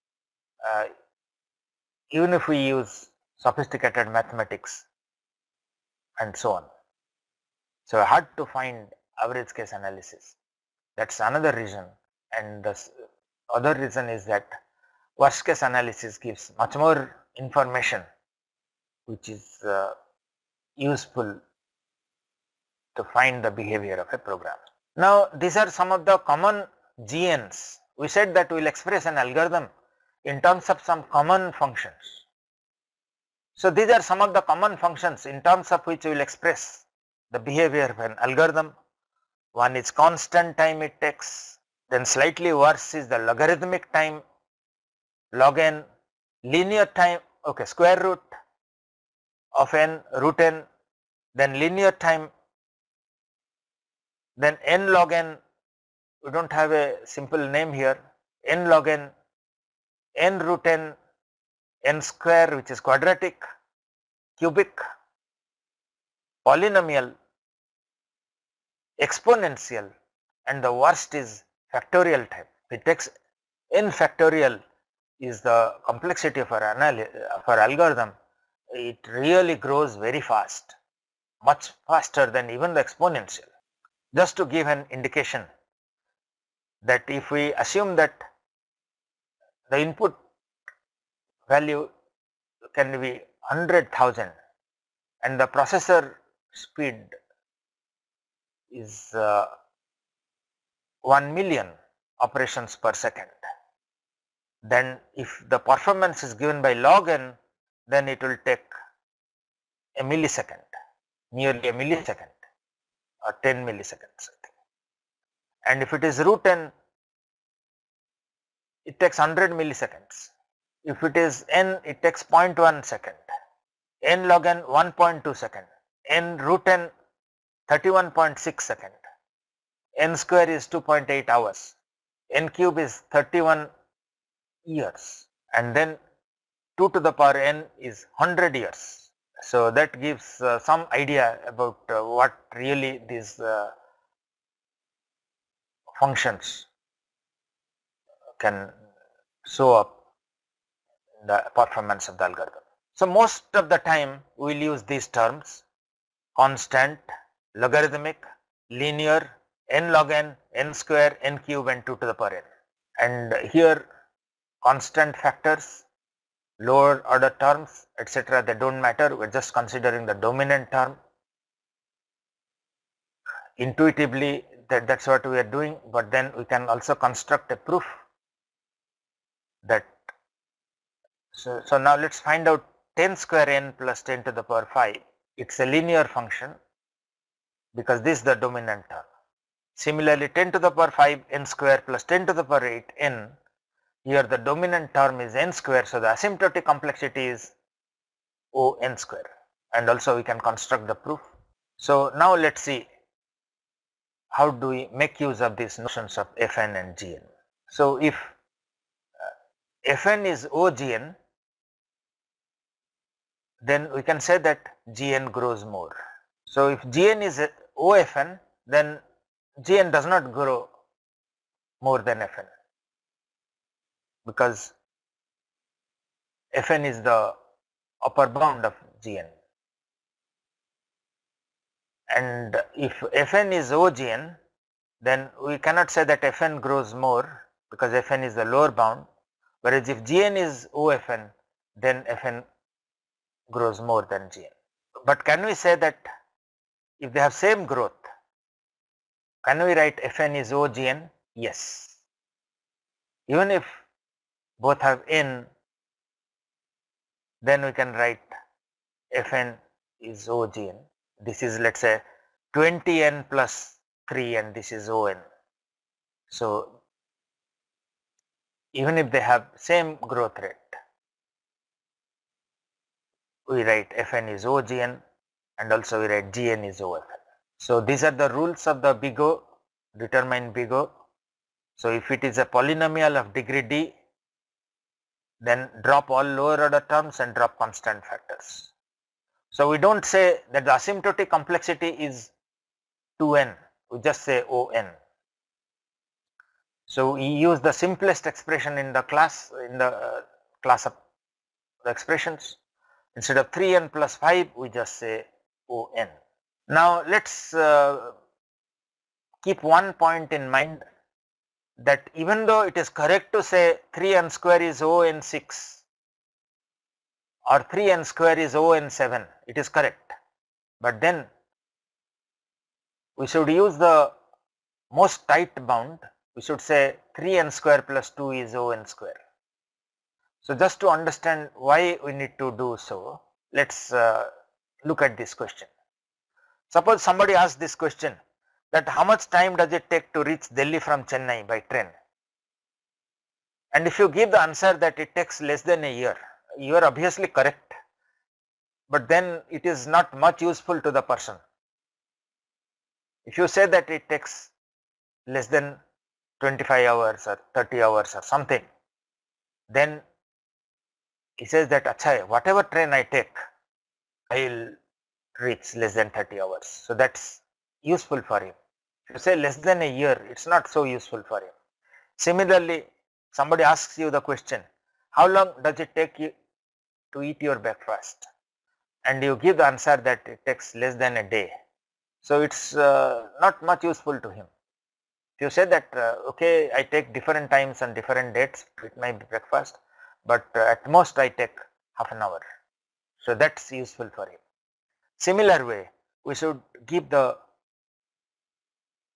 even if we use sophisticated mathematics and so on. So hard to find average case analysis. That is another reason, and the other reason is that worst case analysis gives much more information which is useful to find the behavior of a program. Now these are some of the common GNs. We said that we will express an algorithm in terms of some common functions. So these are some of the common functions in terms of which we will express the behavior of an algorithm. One is constant time it takes, then slightly worse is the logarithmic time, log n, linear time, okay, square root of n, root n, then linear time, then n log n. We do not have a simple name here, n log n, n root n, n square which is quadratic, cubic, polynomial, exponential, and the worst is factorial type. It takes n factorial is the complexity for algorithm. It really grows very fast, much faster than even the exponential. Just to give an indication that if we assume that the input value can be 100,000 and the processor speed is 1 million operations per second, then if the performance is given by log n, then it will take a millisecond, nearly a millisecond or 10 milliseconds I think. And if it is root n, it takes 100 milliseconds. If it is n, it takes 0.1 second, n log n 1.2 second, n root n 31.6 second, n square is 2.8 hours, n cube is 31 years, and then 2 to the power n is 100 years. So that gives some idea about what really these functions can show up in the performance of the algorithm. So most of the time we will use these terms: constant, logarithmic, linear, n log n, n square, n cube and 2 to the power n. And here constant factors, lower order terms, etc., they do not matter, we are just considering the dominant term. Intuitively that is what we are doing, but then we can also construct a proof that. So now let us find out 10 square n plus 10 to the power 5, it is a linear function because this is the dominant term. Similarly 10 to the power 5 n square plus 10 to the power 8 n, here the dominant term is n square, so the asymptotic complexity is O n square, and also we can construct the proof. So now let us see how do we make use of these notions of Fn and Gn. So if Fn is OGn, then we can say that Gn grows more. So if Gn is OFn, then Gn does not grow more than Fn, because Fn is the upper bound of Gn. And if Fn is OGn, then we cannot say that Fn grows more, because Fn is the lower bound, whereas if Gn is OFn, then Fn grows more than Gn. But can we say that if they have same growth, can we write Fn is OGn? Yes. Even if both have n, then we can write Fn is OGn. This is, let us say, 20n plus 3 and this is On. So even if they have same growth rate, we write Fn is OGn and also we write Gn is OFn. So these are the rules of the big O, determine big O. So if it is a polynomial of degree d, then drop all lower order terms and drop constant factors. So we do not say that the asymptotic complexity is 2n, we just say On. So we use the simplest expression in the class, class of the expressions. Instead of 3n plus 5, we just say On. Now let us keep one point in mind, that even though it is correct to say 3n square is On6 or 3n square is On7, it is correct, but then we should use the most tight bound. We should say 3n square plus 2 is On square. So just to understand why we need to do so, let us look at this question. Suppose somebody asks this question, that how much time does it take to reach Delhi from Chennai by train? And if you give the answer that it takes less than a year, you are obviously correct, but then it is not much useful to the person. If you say that it takes less than 25 hours or 30 hours or something, then he says that achha, whatever train I take, I will reach less than 30 hours. So that is useful for him. If you say less than a year, it is not so useful for him. Similarly, somebody asks you the question, how long does it take you to eat your breakfast? And you give the answer that it takes less than a day. So it is not much useful to him. If you say that okay, I take different times and different dates to eat my breakfast, but at most I take half an hour. So that is useful for him. Similar way, we should give the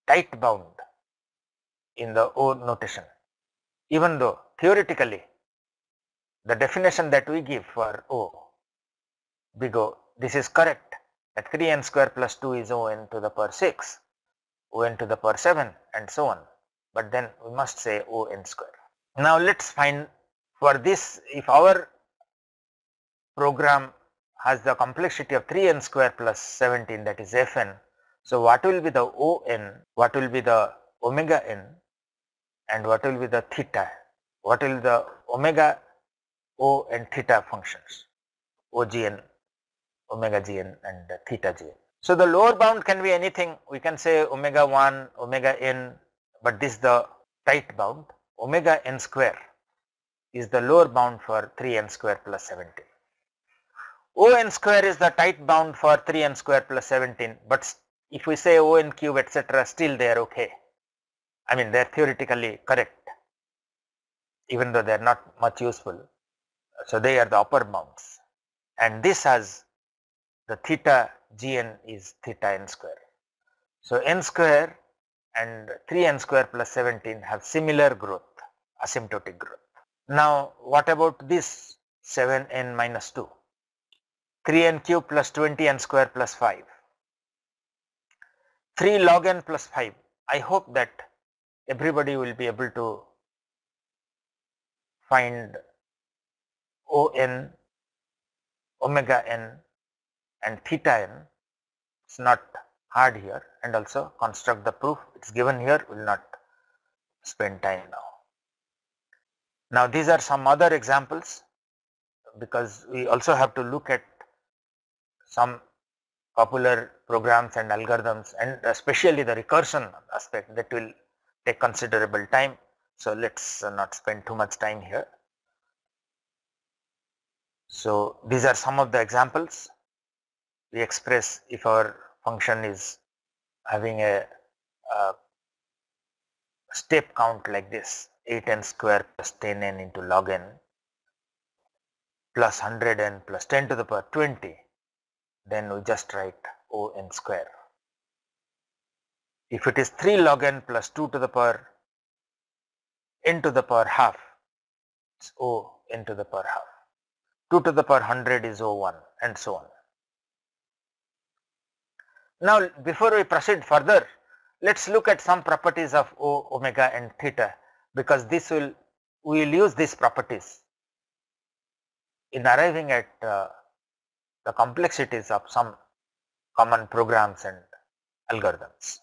tight bound in the O notation, even though theoretically the definition that we give for O, big O, this is correct, that 3n square plus 2 is On to the power 6, On to the power 7 and so on, but then we must say On square. Now let us find for this, if our program has the complexity of 3n square plus 17, that is Fn, so what will be the On, what will be the omega n, and what will be the theta, what will be the omega O and theta functions, OGn, omega gn and theta gn. So the lower bound can be anything, we can say omega 1, omega n, but this is the tight bound. Omega n square is the lower bound for 3n square plus 17. On square is the tight bound for 3n square plus 17, but if we say on cube etc., still they are okay. I mean, they are theoretically correct, even though they are not much useful. So they are the upper bounds, and this has the theta gn is theta n square. So n square and 3n square plus 17 have similar growth, asymptotic growth. Now what about this 7n minus 2? 3n cube plus 20n square plus 5. 3 log n plus 5. I hope that everybody will be able to find on, omega n and theta n. It's not hard here, and also construct the proof. It's given here, will not spend time now. Now these are some other examples, because we also have to look at some popular programs and algorithms, and especially the recursion aspect that will take considerable time. So let's not spend too much time here. So these are some of the examples. We express if our function is having a step count like this, 8n square plus 10n into log n plus 100n plus 10 to the power 20, then we just write on square. If it is 3 log n plus 2 to the power n to the power half, it's O n to the power half. 2 to the power 100 is O1, and so on. Now before we proceed further, let's look at some properties of O, omega and theta, because we will use these properties in arriving at the complexities of some common programs and algorithms.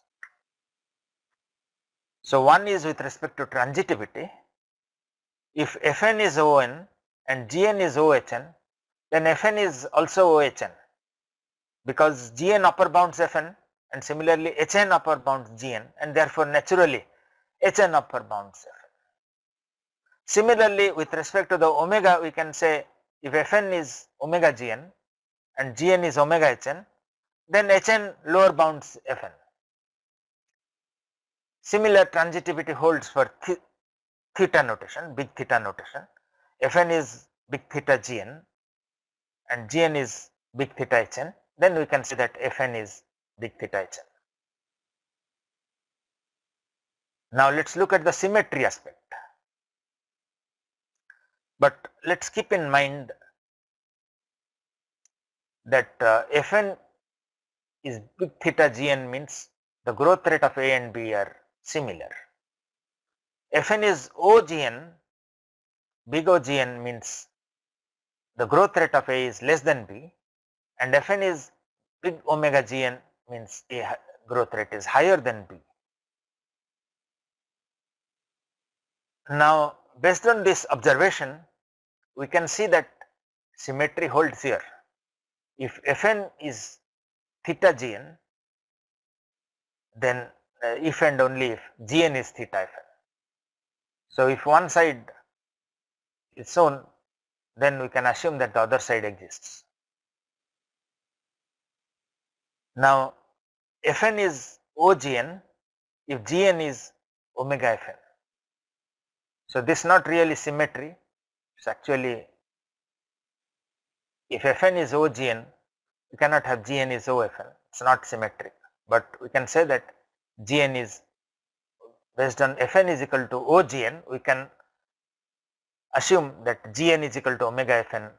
So one is with respect to transitivity. If Fn is On and Gn is Ohn, then Fn is also Ohn, because Gn upper bounds Fn and similarly Hn upper bounds Gn, and therefore naturally Hn upper bounds Fn. Similarly with respect to the omega, we can say if Fn is omega Gn and Gn is omega Hn, then Hn lower bounds Fn. Similar transitivity holds for theta notation, big theta notation. Fn is big theta Gn and Gn is big theta Hn, then we can say that Fn is big theta Hn. Now let's look at the symmetry aspect, but let's keep in mind that Fn is big theta Gn means the growth rate of A and B are similar. Fn is Ogn, big Ogn means the growth rate of A is less than B, and Fn is big omega Gn means A growth rate is higher than B. Now based on this observation, we can see that symmetry holds here. If Fn is theta Gn, then if and only if Gn is theta Fn. So if one side is shown, then we can assume that the other side exists. Now Fn is Ogn if Gn is omega Fn. So this is not really symmetry. It's actually, if Fn is Ogn, we cannot have Gn is Ofn. It's not symmetric, but we can say that Gn is, based on Fn is equal to Ogn, we can assume that Gn is equal to omega Fn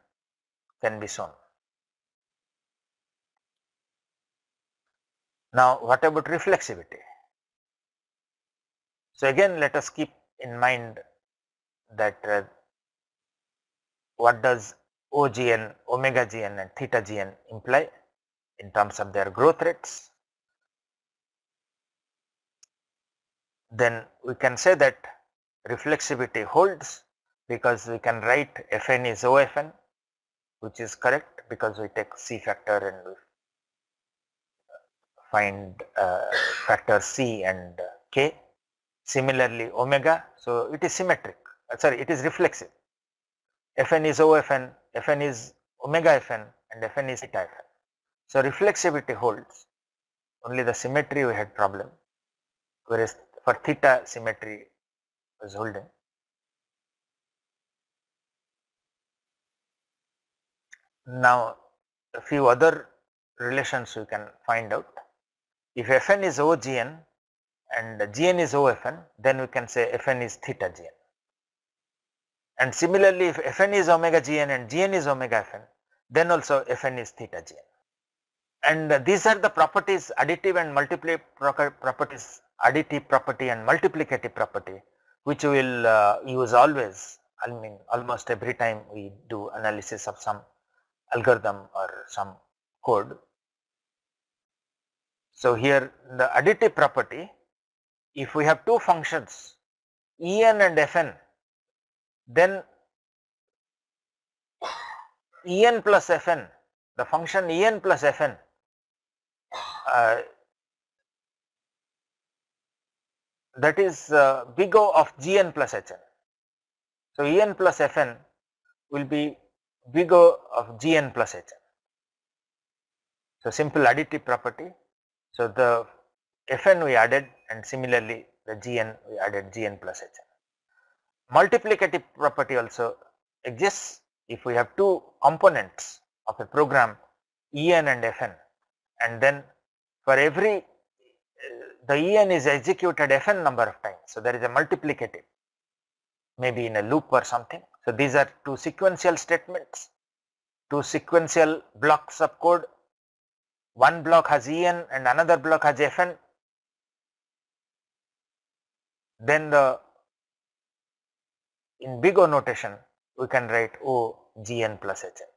can be shown. Now what about reflexivity? So again let us keep in mind that what does Ogn, omega Gn and theta Gn imply in terms of their growth rates. Then we can say that reflexivity holds, because we can write Fn is Ofn which is correct because we take C factor and we find factor C and K. Similarly omega, so it is symmetric, sorry, it is reflexive. Fn is OFn, Fn is omega Fn and Fn is theta Fn. So reflexivity holds, only the symmetry we had problem, whereas for theta symmetry was holding. Now a few other relations we can find out. If Fn is OGn and Gn is OFn, then we can say Fn is theta Gn. And similarly, if Fn is omega Gn and Gn is omega Fn, then also Fn is theta Gn. And these are the properties, additive and multiplicative properties, additive property and multiplicative property, which we will use always, I mean almost every time we do analysis of some algorithm or some code. So here the additive property, if we have two functions En and Fn, then En plus Fn, the function En plus Fn that is big O of Gn plus Hn. So En plus Fn will be big O of Gn plus Hn. So simple additive property. So the Fn we added and similarly the Gn we added Gn plus Hn. Multiplicative property also exists if we have two components of a program En and Fn, and then for every the En is executed Fn number of times. So there is a multiplicative, maybe in a loop or something. So these are two sequential statements, two sequential blocks of code. One block has En and another block has Fn. Then in big O notation we can write O Gn plus Hn.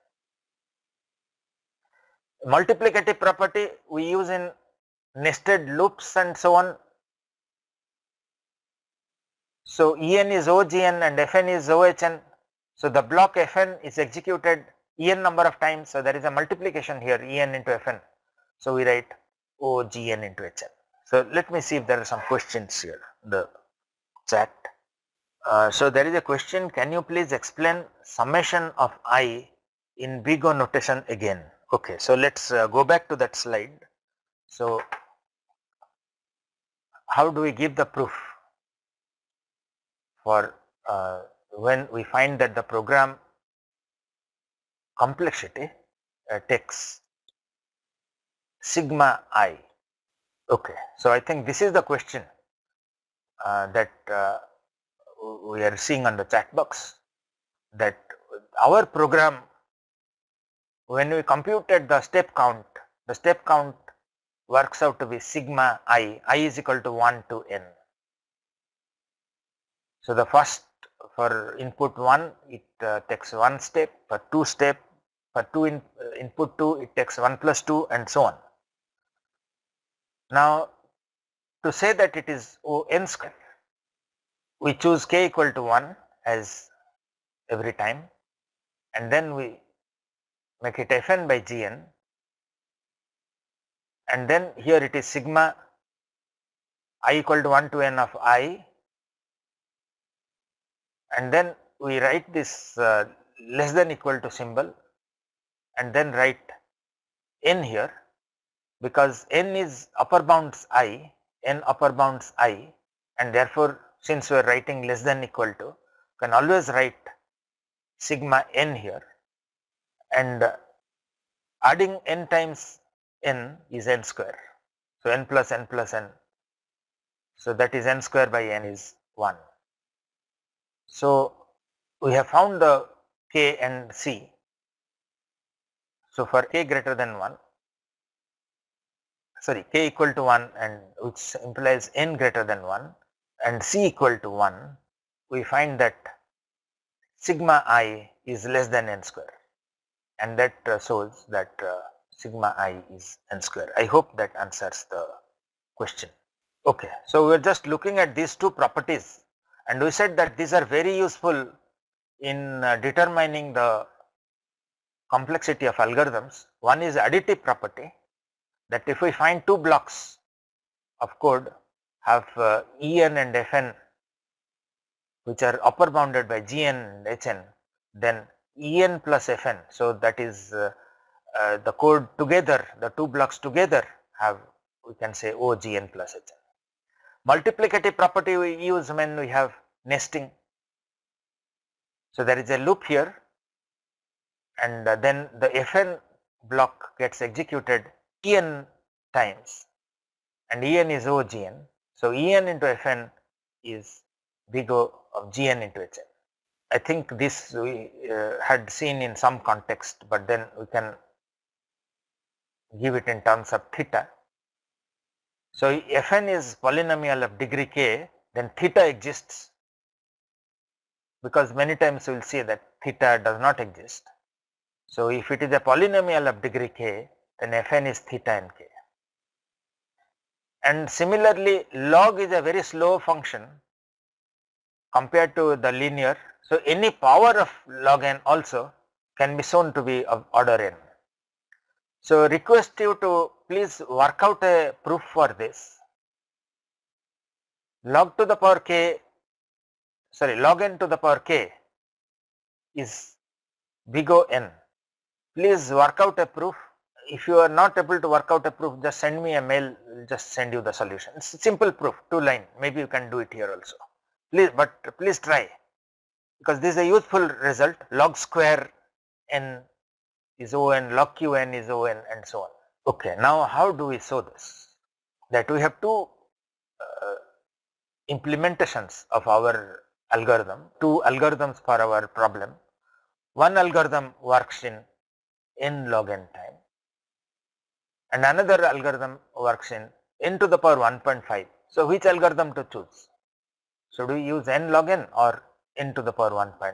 Multiplicative property we use in nested loops and so on. So En is OGn and Fn is OHn. So the block Fn is executed En number of times. So there is a multiplication here, En into Fn. So we write OGn into Hn. So let me see if there are some questions here in the chat. So there is a question, can you please explain summation of I in big O notation again? Okay, so let's go back to that slide. So how do we give the proof for when we find that the program complexity takes sigma I? Okay, so I think this is the question that we are seeing on the chat box, that our program, when we computed the step count works out to be sigma I is equal to 1 to n. So the first, for input 1 it takes 1 step, for 2 step, for input 2 it takes 1 plus 2 and so on. Now to say that it is O n square, we choose k equal to 1 as every time, and then we make it Fn by Gn, and then here it is sigma I equal to 1 to n of I, and then we write this less than equal to symbol and then write n here, because n is upper bounds I, n upper bounds I, and therefore since we are writing less than equal to, can always write sigma n here, and adding n times n is n square. So n plus n plus n, so that is n square by n is 1. So we have found the k and c. So for k greater than 1, sorry, k equal to 1, and which implies n greater than 1 and c equal to 1, we find that sigma I is less than n square, and that shows that sigma I is n square. I hope that answers the question. Okay, so we are just looking at these two properties, and we said that these are very useful in determining the complexity of algorithms. One is additive property, that if we find two blocks of code have En and Fn which are upper bounded by Gn and Hn, then En plus Fn, so that is the code together, the two blocks together have, we can say, OGn plus Hn. Multiplicative property we use when we have nesting. So there is a loop here, and then the Fn block gets executed En times, and En is OGn. So En into Fn is big O of Gn into Hn. I think this we had seen in some context, but then we can give it in terms of theta. So Fn is polynomial of degree k, then theta exists, because many times we will see that theta does not exist. So if it is a polynomial of degree k, then Fn is theta and k. And similarly, log is a very slow function compared to the linear. So any power of log n also can be shown to be of order n. So request you to please work out a proof for this. Log to the power k, sorry, log n to the power k is big O n. Please work out a proof. If you are not able to work out a proof, just send me a mail, we'll just send you the solution. It's a simple proof, 2 line, maybe you can do it here also. Please, but please try, because this is a useful result. Log square n is On, log Qn is On, and so on. Okay, now how do we show this? That we have two implementations of our algorithm, two algorithms for our problem. One algorithm works in n log n time, and another algorithm works in n to the power 1.5. So which algorithm to choose? Should we use n log n or n to the power 1.5?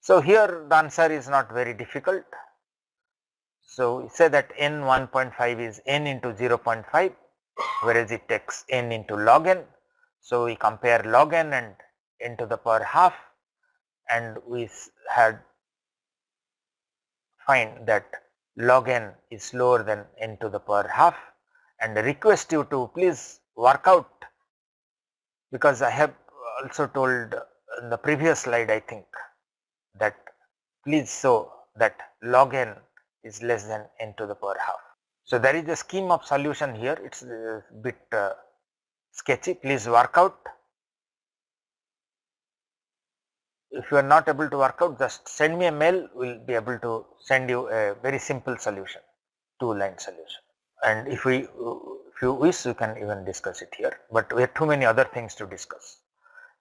So here the answer is not very difficult. So we say that n 1.5 is n into 0.5, whereas it takes n into log n. So we compare log n and n to the power half, and we had find that log n is lower than n to the power half, and request you to please work out, because I have also told in the previous slide, I think, that please show that log n is less than n to the power half. So there is a scheme of solution here. It's a bit sketchy. Please work out. If you are not able to work out, just send me a mail. We'll be able to send you a very simple solution, 2-line solution. And if you wish, you can even discuss it here. But we have too many other things to discuss.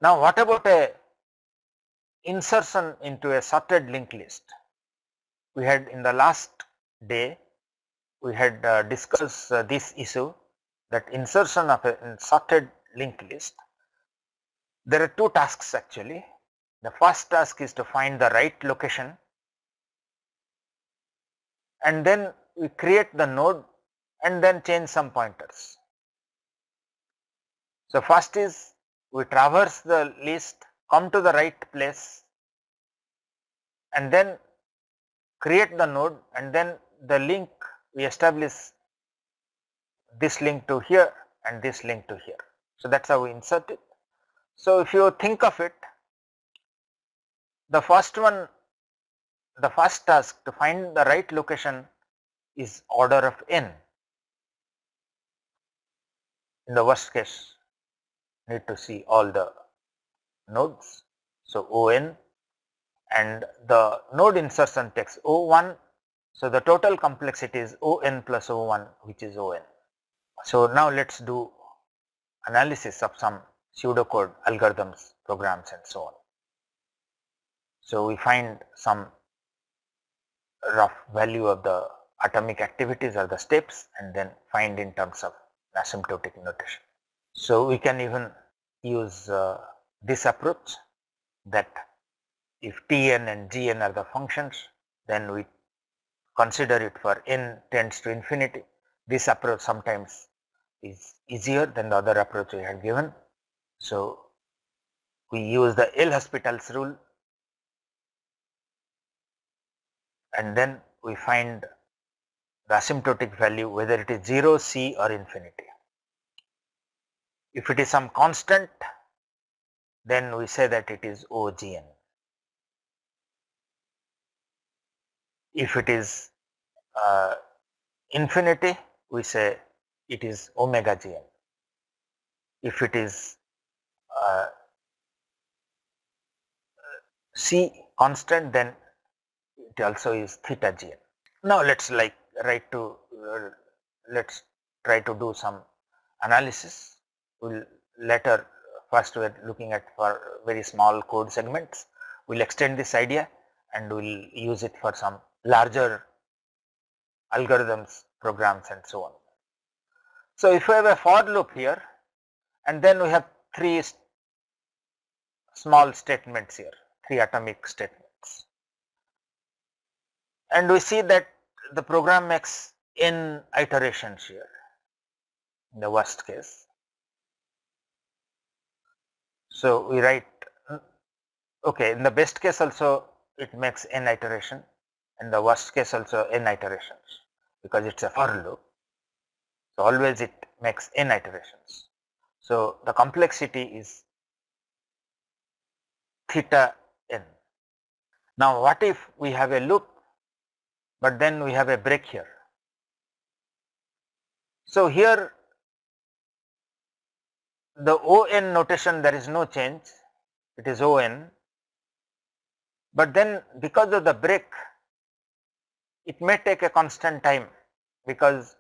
Now, what about a insertion into a sorted linked list? We had in the last day, we had discussed this issue, that insertion of a sorted linked list. There are two tasks actually. The first task is to find the right location, and then we create the node and then change some pointers. So first is we traverse the list, come to the right place, and then create the node, and then the link we establish this link to here and this link to here. So that's how we insert it. So if you think of it, the first task to find the right location is order of n. In the worst case, need to see all the nodes. So On, and the node insertion takes O1. So the total complexity is On plus O1, which is On. So now let's do analysis of some pseudocode algorithms, programs, and so on. So we find some rough value of the atomic activities or the steps, and then find in terms of asymptotic notation. So we can even use this approach, that if Tn and Gn are the functions, then we consider it for n tends to infinity. This approach sometimes is easier than the other approach we had given. So we use the L'Hospital's rule. and then we find the asymptotic value whether it is 0, C or infinity. If it is some constant, then we say that it is OGN. If it is infinity, we say it is omega GN. If it is C constant, then it also is theta GN. Now let's let's try to do some analysis. We'll later, first we are looking at for very small code segments. We'll extend this idea and we'll use it for some larger algorithms, programs and so on. So if we have a for loop here, and then we have three small statements here, three atomic statements, and we see that the program makes n iterations here in the worst case. So we write, okay, in the best case also it makes n iteration, in the worst case also n iterations, because it's a for loop. So always it makes n iterations. So the complexity is theta n. Now what if we have a loop, but then we have a break here? So here the ON notation, there is no change, it is ON, but then because of the break it may take a constant time, because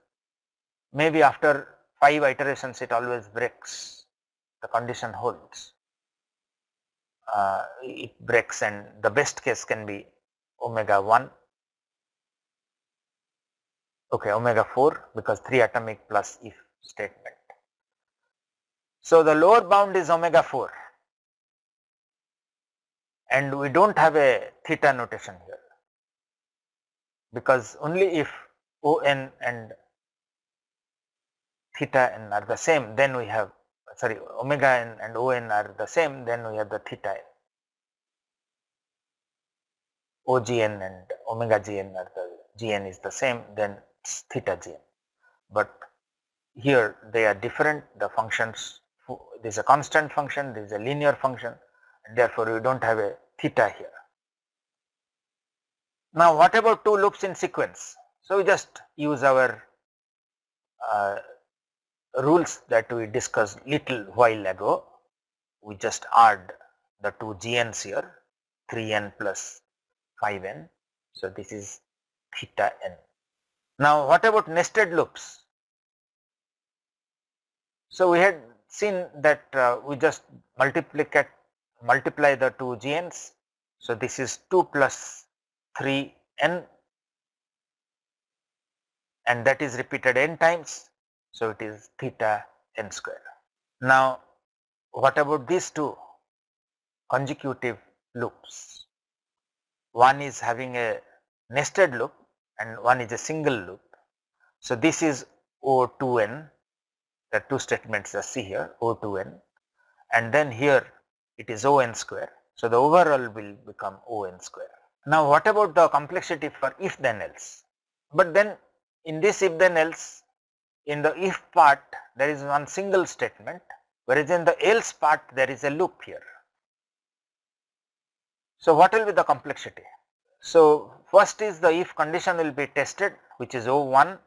maybe after 5 iterations it always breaks, the condition holds, it breaks, and the best case can be omega 1, okay, omega 4, because 3 atomic plus if statement. So the lower bound is omega 4, and we don't have a theta notation here, because only if ON and theta n are the same, then we have, sorry, omega n and ON are the same, then we have the theta n. OGN and omega GN are the GN is the same, then it's theta GN. But here they are different, the functions, this is a constant function, this is a linear function, and therefore we don't have a theta here. Now what about two loops in sequence? So we just use our rules that we discussed little while ago. We just add the two GNs here, 3n plus 5n. So this is theta n. Now what about nested loops? So we had seen that we just multiply the two GNs. So this is 2 plus 3n, and that is repeated n times. So it is theta n square. Now what about these two consecutive loops? One is having a nested loop and one is a single loop. So this is O2n, the two statements are see here, O2n, and then here it is On square. So the overall will become On square. Now what about the complexity for if then else? But then in this if then else, in the if part there is one single statement, whereas in the else part there is a loop here. So what will be the complexity? So first is the if condition will be tested, which is O1,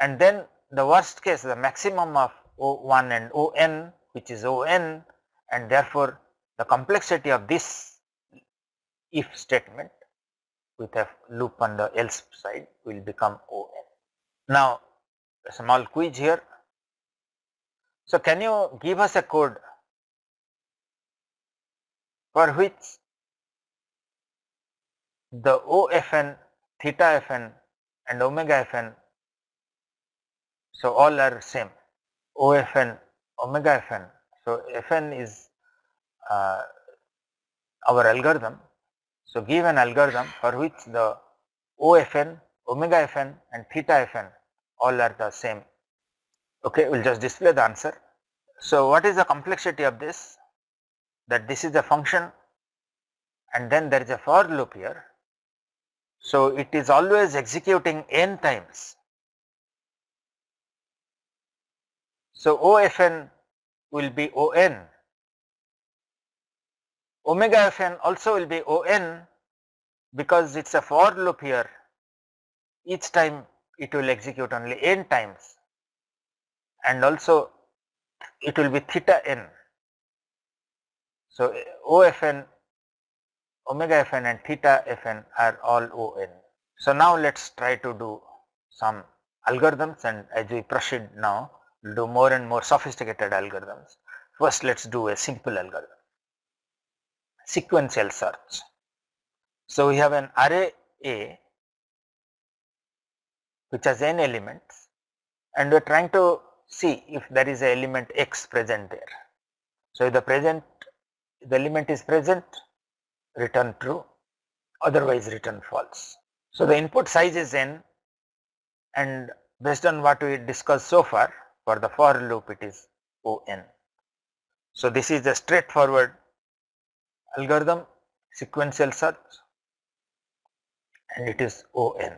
and then the worst case, the maximum of O1 and On, which is On, and therefore the complexity of this if statement with a loop on the else side will become On. Now a small quiz here. So can you give us a code for which the OFN, theta Fn and omega Fn, so all are same, OFN, omega Fn. So Fn is our algorithm. So give an algorithm for which the OFN, omega Fn and theta Fn all are the same. Okay, we'll just display the answer. So what is the complexity of this? That this is a function and then there is a for loop here. So it is always executing n times. So OFN will be On, omega Fn also will be On, because it is a for loop here. Each time it will execute only n times, and also it will be theta n. So OFN, omega Fn and theta Fn are all On. So now let us try to do some algorithms, and as we proceed now we will do more and more sophisticated algorithms. First let us do a simple algorithm, sequential search. So we have an array A which has n elements, and we are trying to see if there is a element x present there. So if the element is present, return true, otherwise return false. So the input size is n, and based on what we discussed so far, for the for loop it is On. So this is a straightforward algorithm, sequential search, and it is On.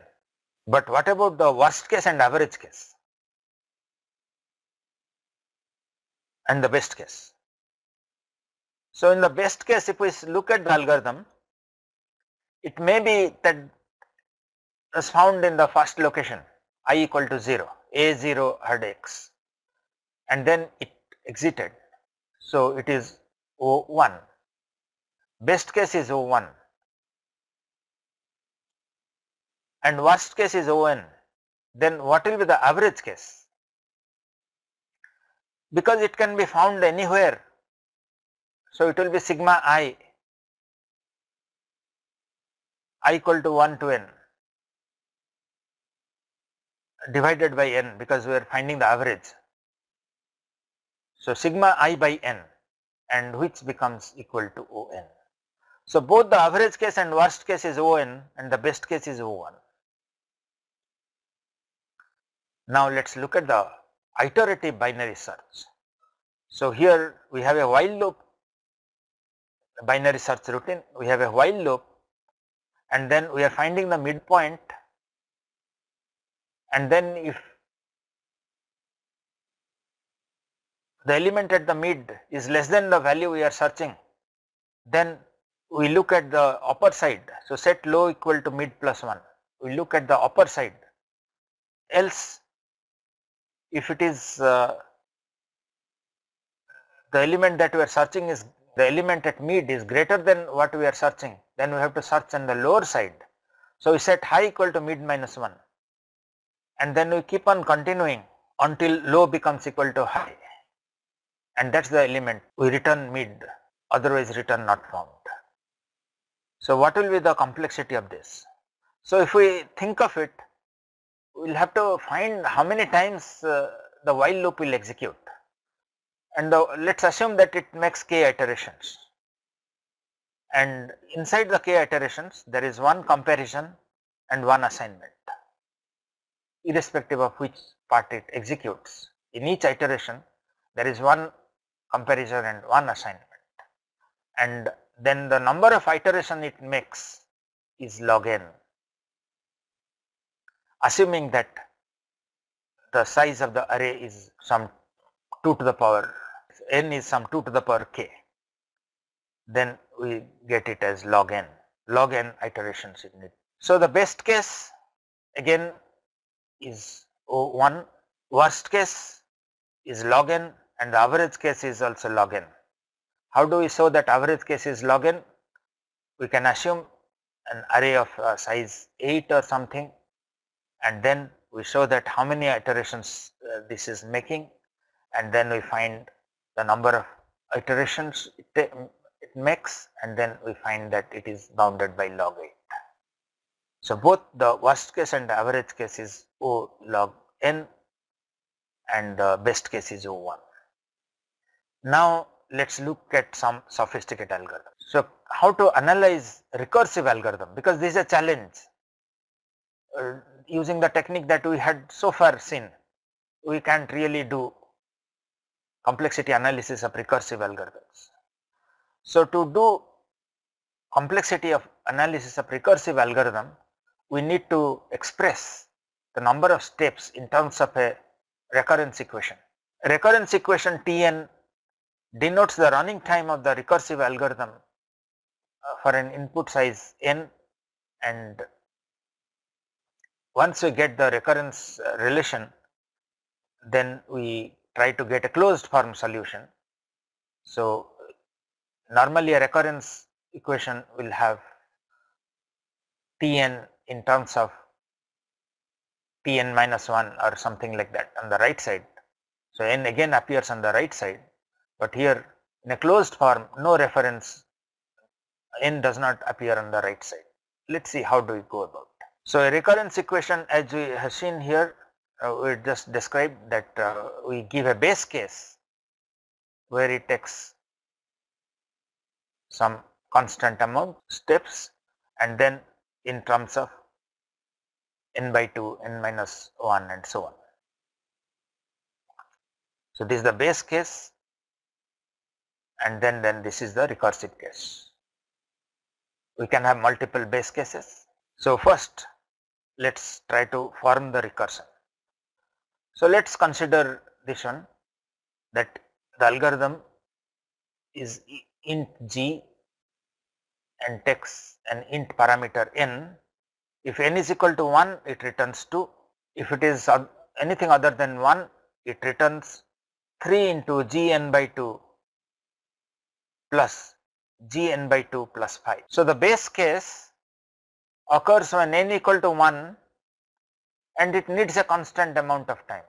But what about the worst case and average case and the best case? So in the best case, if we look at the algorithm, it may be that is found in the first location I equal to 0, A0 had x, and then it exited. So it is O1. Best case is O1 and worst case is On. Then what will be the average case? Because it can be found anywhere, so it will be sigma I equal to 1 to n divided by n, because we are finding the average. So sigma I by n, and which becomes equal to On. So both the average case and worst case is On, and the best case is O1. Now let us look at the iterative binary search. So here we have a while loop, binary search routine. We have a while loop, and then we are finding the midpoint, and then if the element at the mid is less than the value we are searching, then we look at the upper side. So set low equal to mid plus 1. We look at the upper side. Else, if it is the element that we are searching is the element at mid is greater than what we are searching, then we have to search on the lower side. So we set high equal to mid minus 1, and then we keep on continuing until low becomes equal to high, and that is the element. We return mid, otherwise return not found. So what will be the complexity of this? So if we think of it, we will have to find how many times the while loop will execute, and let us assume that it makes k iterations, and inside the k iterations there is one comparison and one assignment, irrespective of which part it executes. In each iteration there is one comparison and one assignment, and then the number of iterations it makes is log n, assuming that the size of the array is some 2 to the power n is some 2 to the power k, then we get it as log n iterations in it. So the best case again is O1, worst case is log n, and the average case is also log n. How do we show that average case is log n? We can assume an array of size 8 or something, and then we show that how many iterations this is making, and then we find the number of iterations it makes, and then we find that it is bounded by log 8. So both the worst case and the average case is O log n, and the best case is O1. Now let us look at some sophisticated algorithm. So how to analyze recursive algorithm, because this is a challenge. Using the technique that we had so far seen, we can't really do complexity analysis of recursive algorithms. So to do complexity of analysis of recursive algorithm, we need to express the number of steps in terms of a recurrence equation. A recurrence equation Tn denotes the running time of the recursive algorithm for an input size n, and once we get the recurrence relation, then we try to get a closed form solution. So normally a recurrence equation will have Tn in terms of Tn minus 1 or something like that on the right side. So n again appears on the right side, but here in a closed form no reference, n does not appear on the right side. Let us see how do we go about. So a recurrence equation, as we have seen here, we just described that we give a base case where it takes some constant amount steps, and then in terms of n by 2, n minus 1 and so on. So this is the base case, and then this is the recursive case. We can have multiple base cases. So first let us try to form the recursion. So let us consider this one, that the algorithm is int g and takes an int parameter n. If n is equal to 1, it returns 2. If it is anything other than 1, it returns 3 into gn by 2 plus gn by 2 plus 5. So the base case occurs when n equal to 1 and it needs a constant amount of time,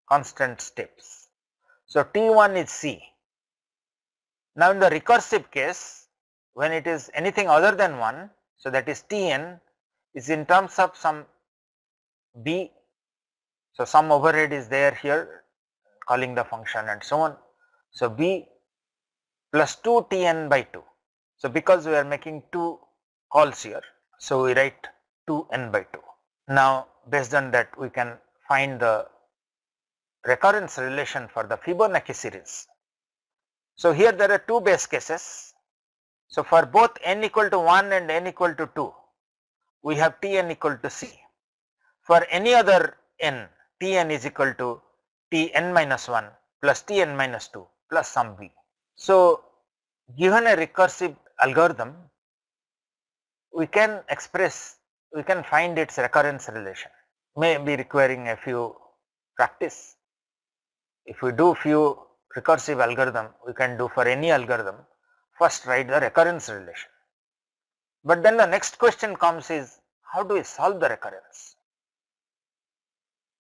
constant steps. So T1 is C. Now in the recursive case, when it is anything other than 1, so that is Tn is in terms of some B. So some overhead is there here, calling the function and so on. So B plus 2 Tn by 2. So because we are making 2 calls here, so we write 2n by 2. Now based on that we can find the recurrence relation for the Fibonacci series. So here there are 2 base cases. So for both n equal to 1 and n equal to 2, we have Tn equal to C. For any other n, Tn is equal to Tn minus 1 plus Tn minus 2 plus some B. So given a recursive algorithm, we can find its recurrence relation. May be requiring a few practice. If we do few recursive algorithm, we can do for any algorithm, first write the recurrence relation. But then the next question comes is, how do we solve the recurrence?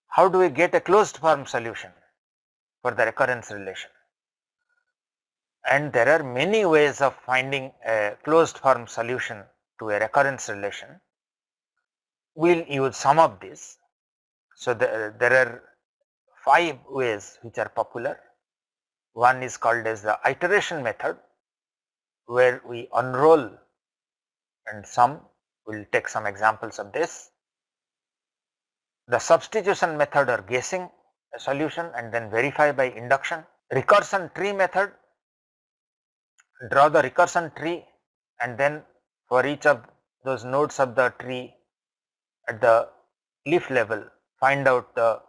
How do we get a closed form solution for the recurrence relation? And there are many ways of finding a closed form solution to a recurrence relation. We will use some of these. So there are 5 ways which are popular. One is called as the iteration method, where we unroll, and we will take some examples of this. The substitution method, or guessing a solution and then verify by induction. Recursion tree method, draw the recursion tree and then for each of those nodes of the tree at the leaf level, find out the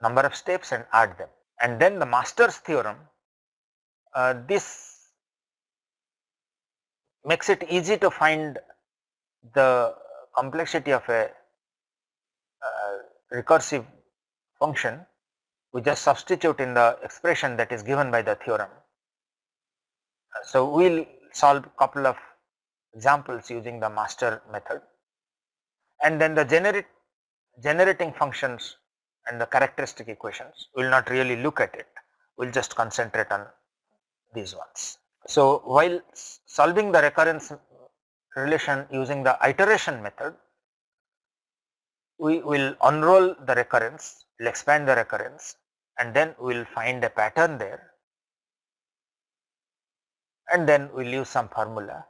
number of steps and add them. And then the master's theorem, this makes it easy to find the complexity of a recursive function. We just substitute in the expression that is given by the theorem. So we will solve a couple of examples using the master method, and then the generating functions and the characteristic equations, we will not really look at it, we will just concentrate on these ones. So while solving the recurrence relation using the iteration method, we will unroll the recurrence, we will expand the recurrence, and then we will find a pattern there, and then we will use some formula,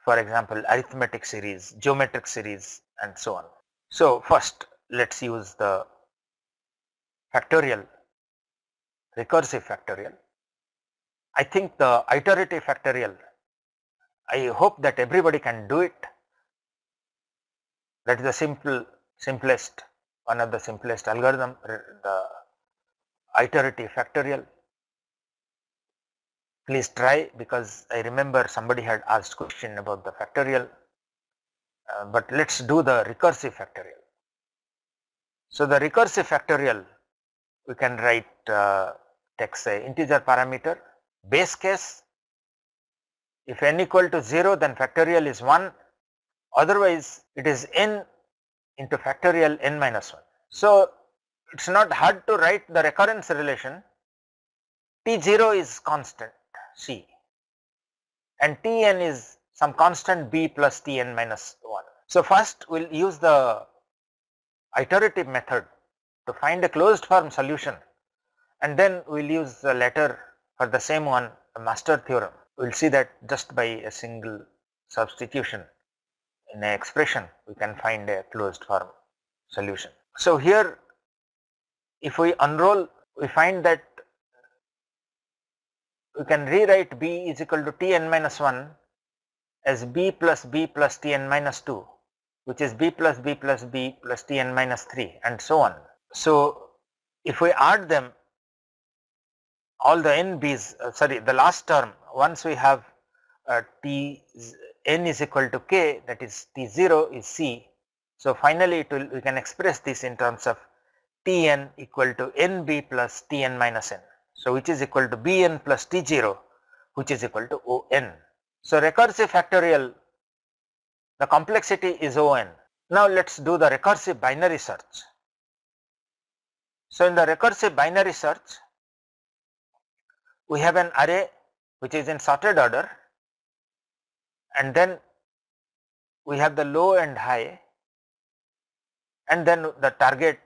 for example arithmetic series, geometric series and so on. So first let us use the factorial, recursive factorial. I think the iterative factorial, I hope that everybody can do it. That is the simplest, one of the simplest algorithm, the iterative factorial. Please try, because I remember somebody had asked question about the factorial, but let us do the recursive factorial. So, the recursive factorial, we can write take say integer parameter, base case, if n equal to 0 then factorial is 1, otherwise it is n into factorial n minus 1. So, it is not hard to write the recurrence relation. T0 is constant C and Tn is some constant B plus Tn minus 1. So, first we will use the iterative method to find a closed form solution, and then we will use the latter for the same one, the master theorem. We will see that just by a single substitution in an expression we can find a closed form solution. So, here if we unroll, we find that we can rewrite B is equal to Tn minus 1 as B plus Tn minus 2, which is B plus Tn minus 3, and so on. So, if we add them all the n b's, the last term, once we have T n is equal to k, that is T0 is C. So, finally we can express this in terms of Tn equal to nb plus Tn minus n. So, which is equal to Bn plus T0, which is equal to On. So, recursive factorial, the complexity is On. Now, let us do the recursive binary search. So, in the recursive binary search, we have an array which is in sorted order, and then we have the low and high, and then the target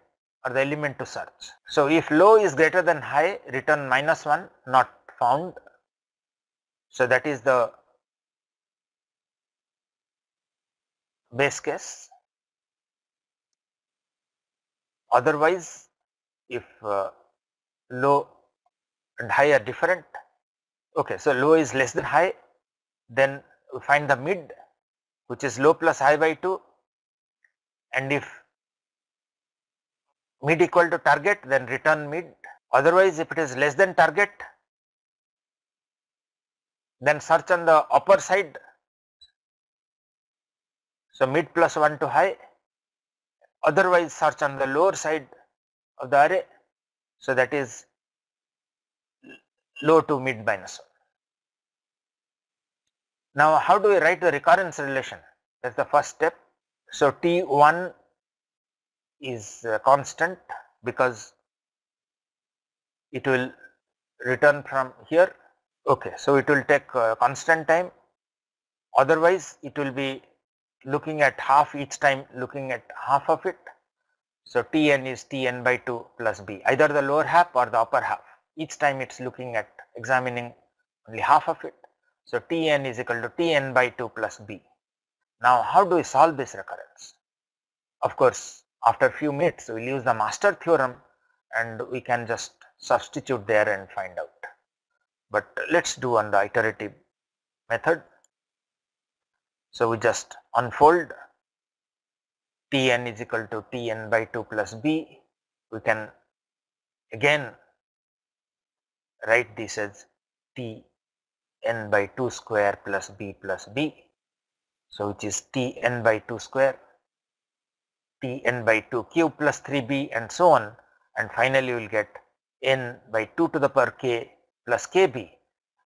or the element to search. So, if low is greater than high, return minus 1, not found. So, that is the base case. Otherwise, if low and high are different, okay, so low is less than high, then we find the mid, which is low plus high by 2, and if mid equal to target, then return mid. Otherwise, if it is less than target, then search on the upper side. So, mid plus 1 to high, otherwise search on the lower side of the array. So, that is low to mid minus 1. Now, how do we write the recurrence relation? That is the first step. So, T1 is constant because it will return from here. Okay, so it will take constant time, otherwise it will be looking at half each time, looking at half of it. So, Tn is Tn by 2 plus B, either the lower half or the upper half. Each time it is looking at examining only half of it. So, Tn is equal to Tn by 2 plus B. Now, how do we solve this recurrence? Of course, after a few minutes we will use the master theorem and we can just substitute there and find out. But let us do on the iterative method. So, we just unfold Tn is equal to Tn by 2 plus B. We can again write this as Tn by 2 square plus B plus B. So, which is Tn by 2 square, Tn by 2 cube plus 3B, and so on, and finally you will get n by 2 to the power k plus kb.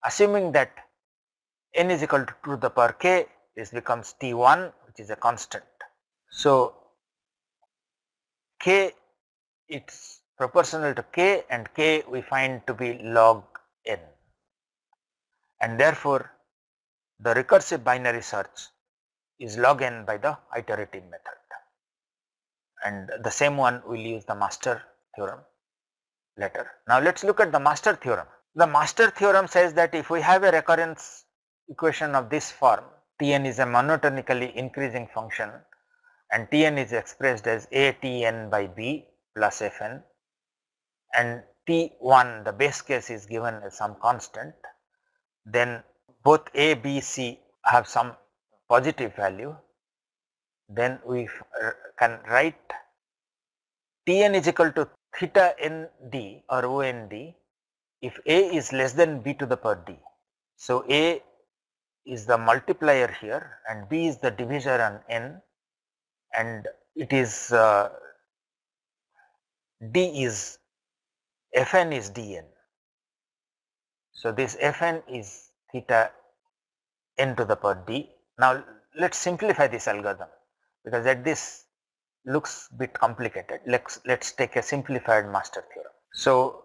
Assuming that n is equal to 2 to the power k, this becomes T1, which is a constant. So, k, it's proportional to k, and k we find to be log n, and therefore the recursive binary search is log n by the iterative method, and the same one we will use the master theorem later. Now, let us look at the master theorem. The master theorem says that if we have a recurrence equation of this form, Tn is a monotonically increasing function and Tn is expressed as Atn by B plus Fn, and T1, the base case, is given as some constant, then both A, B, C have some positive value, then we can write Tn is equal to theta nd or ond if A is less than b to the power d. So, A is the multiplier here and b is the divisor on n, and it is d is Fn is dn. So, this Fn is theta n to the power d. Now, let us simplify this algorithm, because at this looks bit complicated. Let's take a simplified master theorem. So,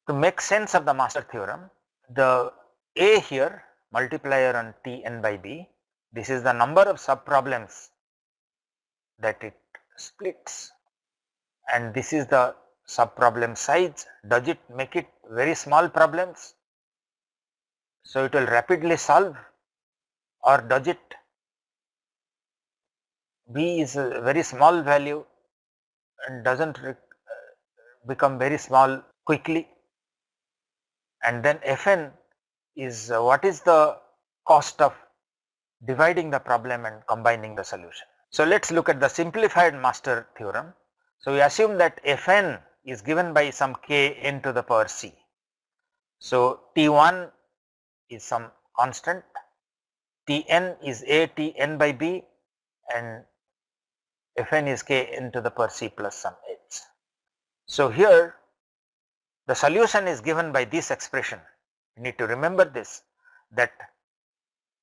to make sense of the master theorem, the A here multiplier on Tn by b, this is the number of sub problems that it splits, and this is the sub problem size. Does it make it very small problems, so it will rapidly solve, or does it b is a very small value and doesn't become very small quickly, and then Fn is what is the cost of dividing the problem and combining the solution. So, let us look at the simplified master theorem. So, we assume that Fn is given by some k n to the power c. So, T1 is some constant, Tn is a Tn by b, and Fn is k n to the power c plus some h. So, here the solution is given by this expression. You need to remember this, that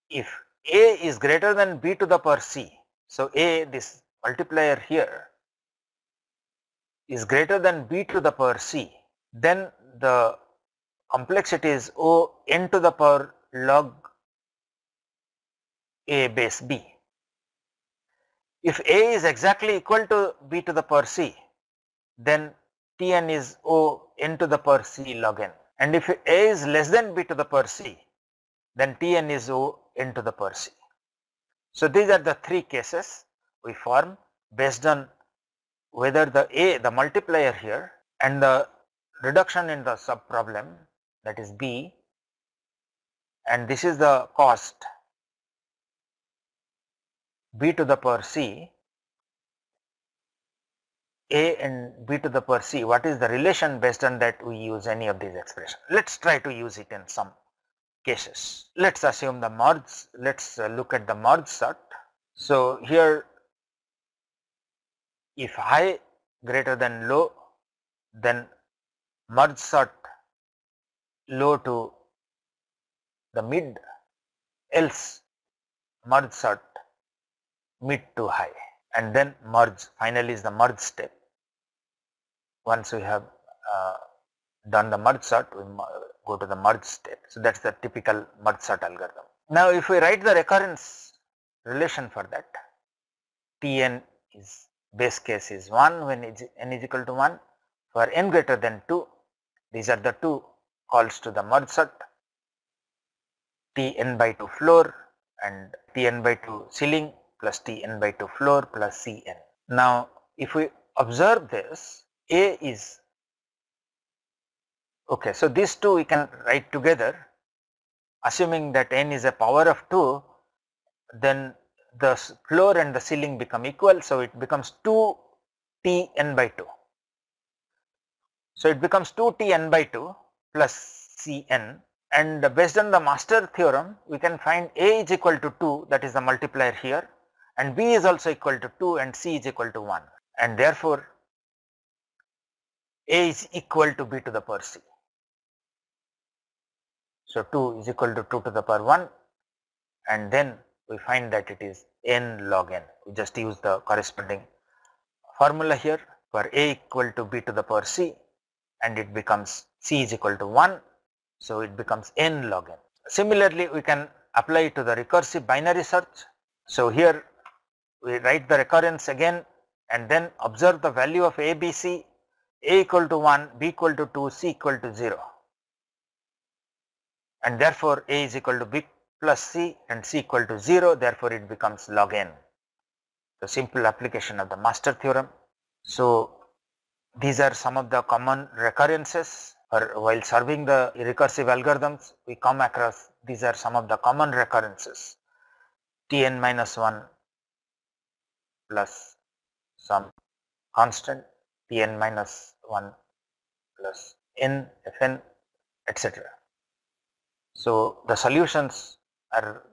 if A is greater than b to the power c, so A, this multiplier here, is greater than b to the power c, then the complexity is O n to the power log A base b. If A is exactly equal to b to the power c, then Tn is O n to the power c log n, and if A is less than b to the power c, then Tn is O n to the power c. So, these are the three cases we form based on whether the A, the multiplier here, and the reduction in the sub problem, that is b, and this is the cost b to the power c, A and b to the power c, what is the relation? Based on that we use any of these expressions. Let us try to use it in some cases. Let us assume the merge, let us look at the merge sort. So, here if high greater than low, then merge sort low to the mid, else merge sort mid to high, and then merge, finally is the merge step. Once we have done the merge sort, we go to the merge step. So, that is the typical merge sort algorithm. Now, if we write the recurrence relation for that, Tn is base case is 1 when n is equal to 1, for n greater than 2, these are the two calls to the merge sort, Tn by 2 floor and Tn by 2 ceiling plus Tn by 2 floor plus Cn. Now, if we observe this, A is okay. So, these two we can write together, assuming that n is a power of 2, then the floor and the ceiling become equal. So, it becomes 2 Tn by 2. So, it becomes 2 Tn by 2 plus Cn, and based on the master theorem we can find A is equal to 2, that is the multiplier here, and B is also equal to 2 and C is equal to 1, and therefore A is equal to b to the power c. So, 2 is equal to 2 to the power 1, and then we find that it is n log n. We just use the corresponding formula here for A equal to b to the power c, and it becomes c is equal to 1. So, it becomes n log n. Similarly, we can apply it to the recursive binary search. So, here we write the recurrence again and then observe the value of A, B, C, A equal to 1, B equal to 2, C equal to 0, and therefore A is equal to B plus C and C equal to 0, therefore it becomes log n. The simple application of the master theorem. So, these are some of the common recurrences, or while solving the recursive algorithms we come across, these are some of the common recurrences: Tn minus 1, plus some constant Tn minus 1 plus n Fn, etc. So the solutions are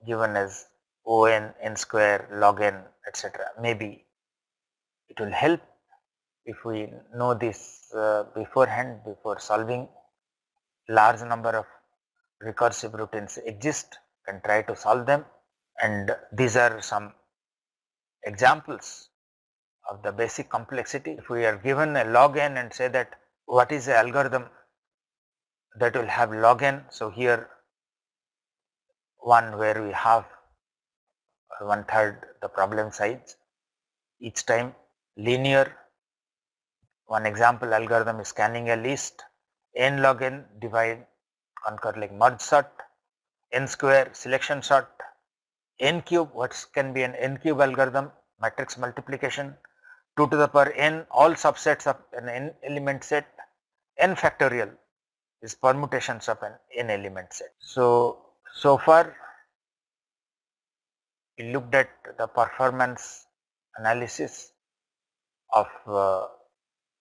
given as On, n square, log n, etc. Maybe it will help if we know this beforehand, before solving. Large number of recursive routines exist, can try to solve them, and these are some examples of the basic complexity. If we are given a log n and say that what is the algorithm that will have log n, so here one where we have 1/3 the problem size, each time linear. One example algorithm is scanning a list, n log n, divide, conquer like merge sort, n square selection sort, n cube, what can be an n cube algorithm, matrix multiplication, 2 to the power n, all subsets of an n element set, n factorial is permutations of an n element set. So far we looked at the performance analysis of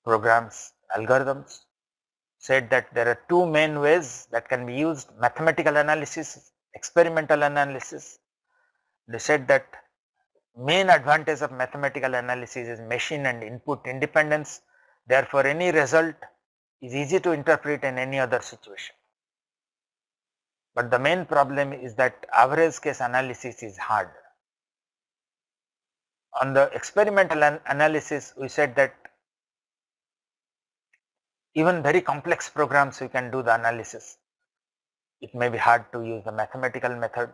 programs, algorithms, said that there are two main ways that can be used: mathematical analysis, experimental analysis. They said that main advantage of mathematical analysis is machine and input independence, therefore any result is easy to interpret in any other situation. But the main problem is that average case analysis is hard. On the experimental analysis, we said that even very complex programs we can do the analysis. It may be hard to use the mathematical method,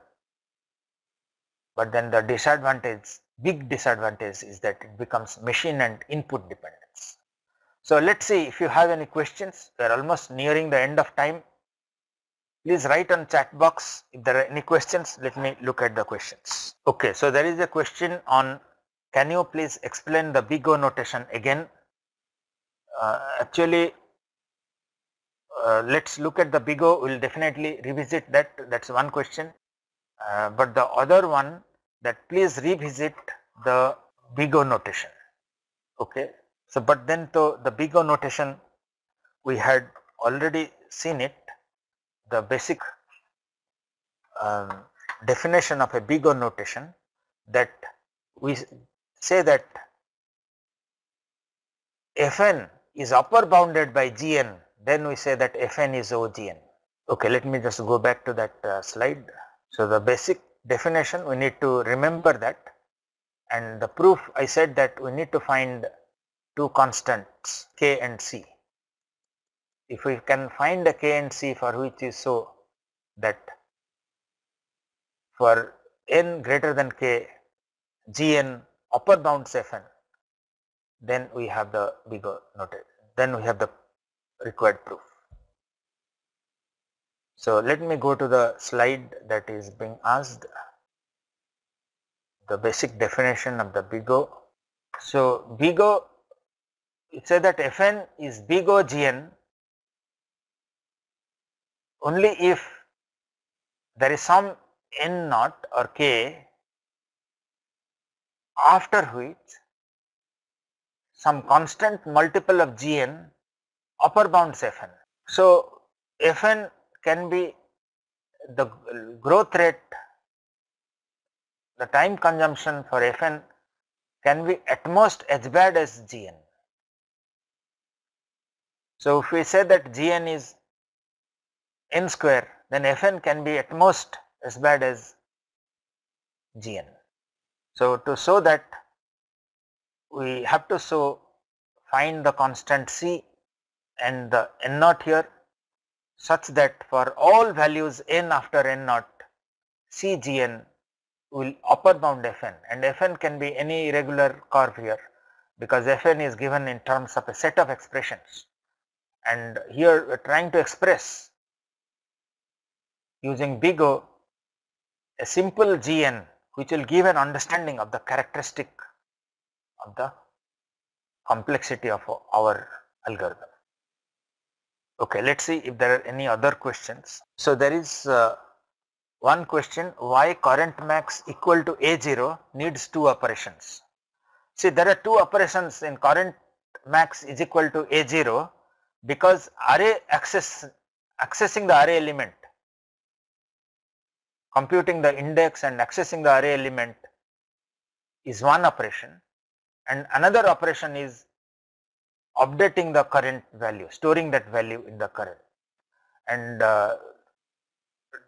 but then the disadvantage, big disadvantage, is that it becomes machine and input dependence. So let's see if you have any questions. We are almost nearing the end of time. Please write on chat box if there are any questions. Let me look at the questions. Okay, so there is a question on, can you please explain the big O notation again? Actually, let's look at the big O. We'll definitely revisit that. That's one question. But the other one, that please revisit the big O notation. Okay. So, but then to the big O notation, we had already seen it. The basic definition of a big O notation, that we say that Fn is upper bounded by Gn, then we say that Fn is OGn. Okay, let me just go back to that slide. So the basic definition, we need to remember that, and the proof, I said that we need to find two constants k and c. If we can find a k and c for which is so that for n greater than k, Gn upper bounds Fn, then we have the big O notation, then we have the required proof. So let me go to the slide that is being asked, the basic definition of the big O. So big O, it says that Fn is big O Gn only if there is some n naught or k after which some constant multiple of Gn upper bounds Fn. So Fn can be the growth rate, the time consumption for Fn can be at most as bad as Gn. So if we say that Gn is n square, then Fn can be at most as bad as Gn. So to show that, we have to find the constant c and the n naught here, such that for all values n after n naught, Cgn will upper bound Fn, and Fn can be any irregular curve here, because Fn is given in terms of a set of expressions, and here we are trying to express using big O a simple Gn which will give an understanding of the characteristic of the complexity of our algorithm. Okay, let's see if there are any other questions. So there is one question, why current max equal to A0 needs two operations. See, there are two operations in current max is equal to A0 because array accessing the array element, computing the index and accessing the array element is one operation, and another operation is updating the current value, storing that value in the current. And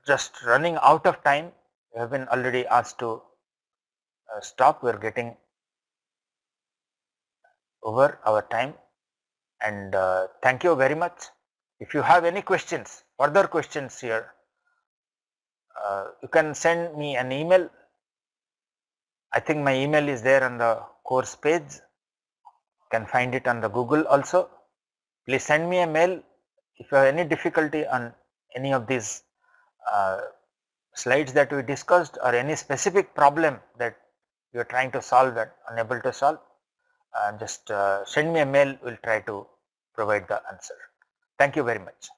just running out of time, we have been already asked to stop. We are getting over our time, and thank you very much. If you have any questions, further questions here, you can send me an email. I think my email is there on the course page. You can find it on the Google also. Please send me a mail if you have any difficulty on any of these slides that we discussed, or any specific problem that you are trying to solve and unable to solve. Just send me a mail, we will try to provide the answer. Thank you very much.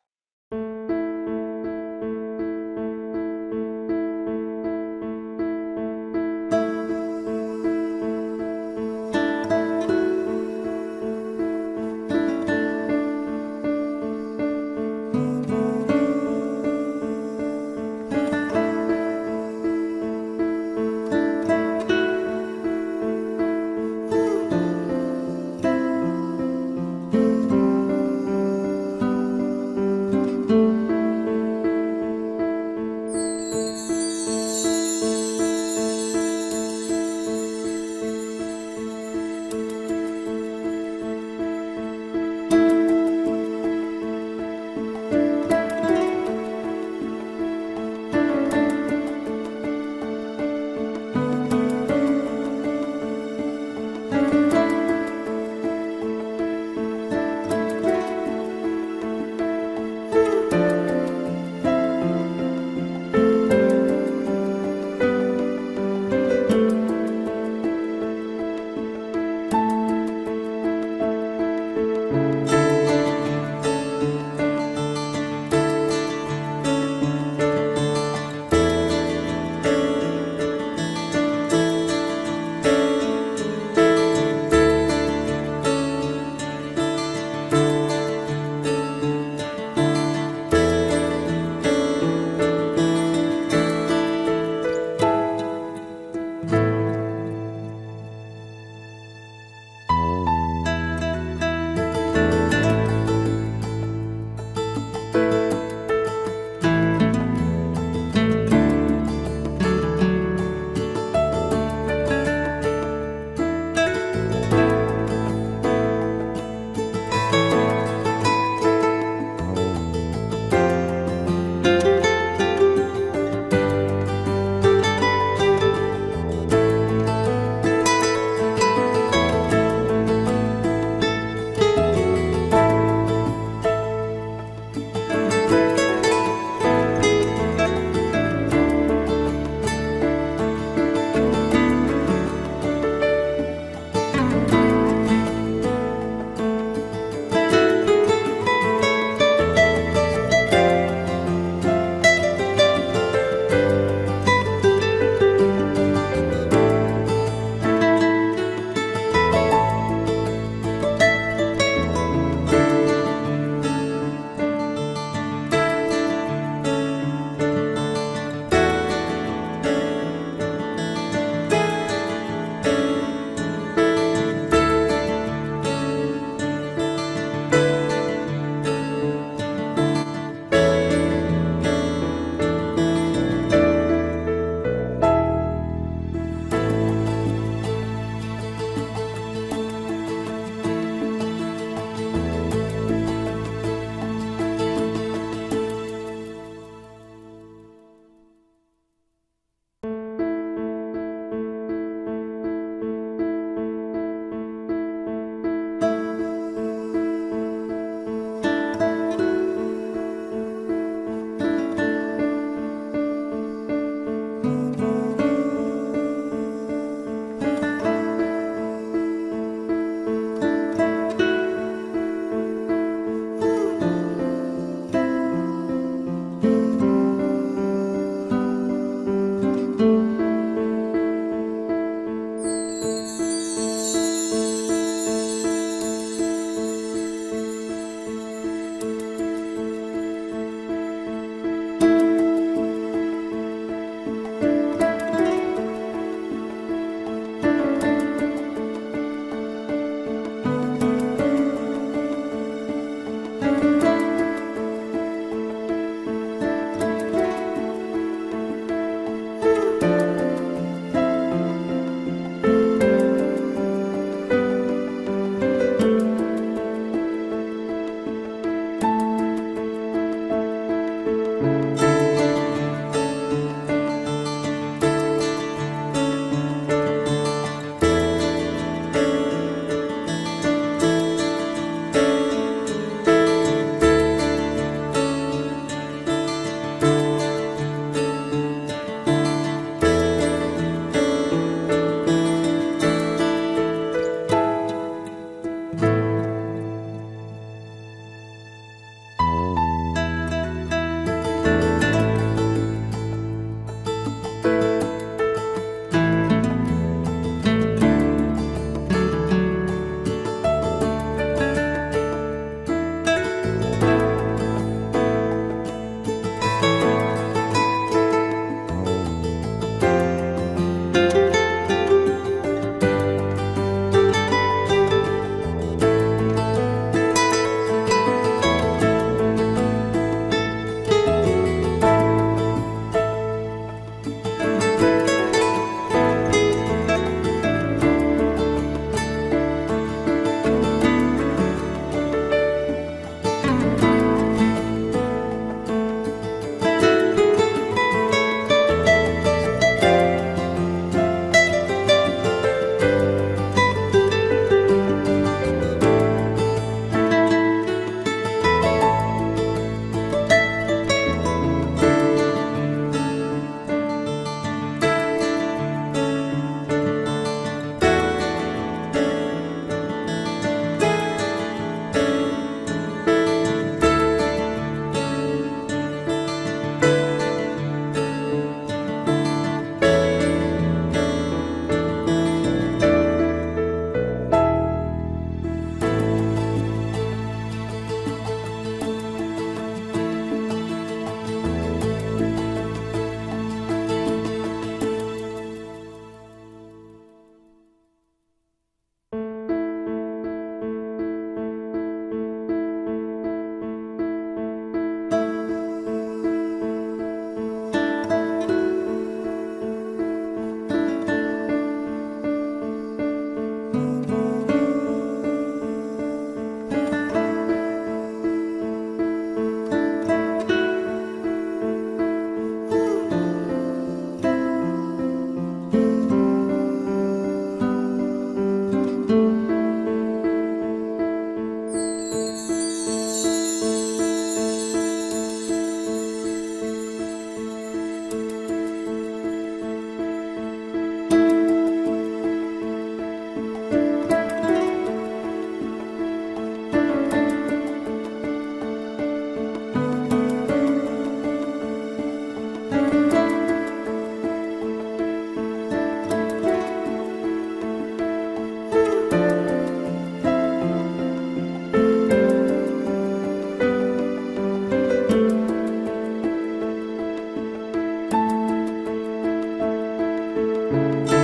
you.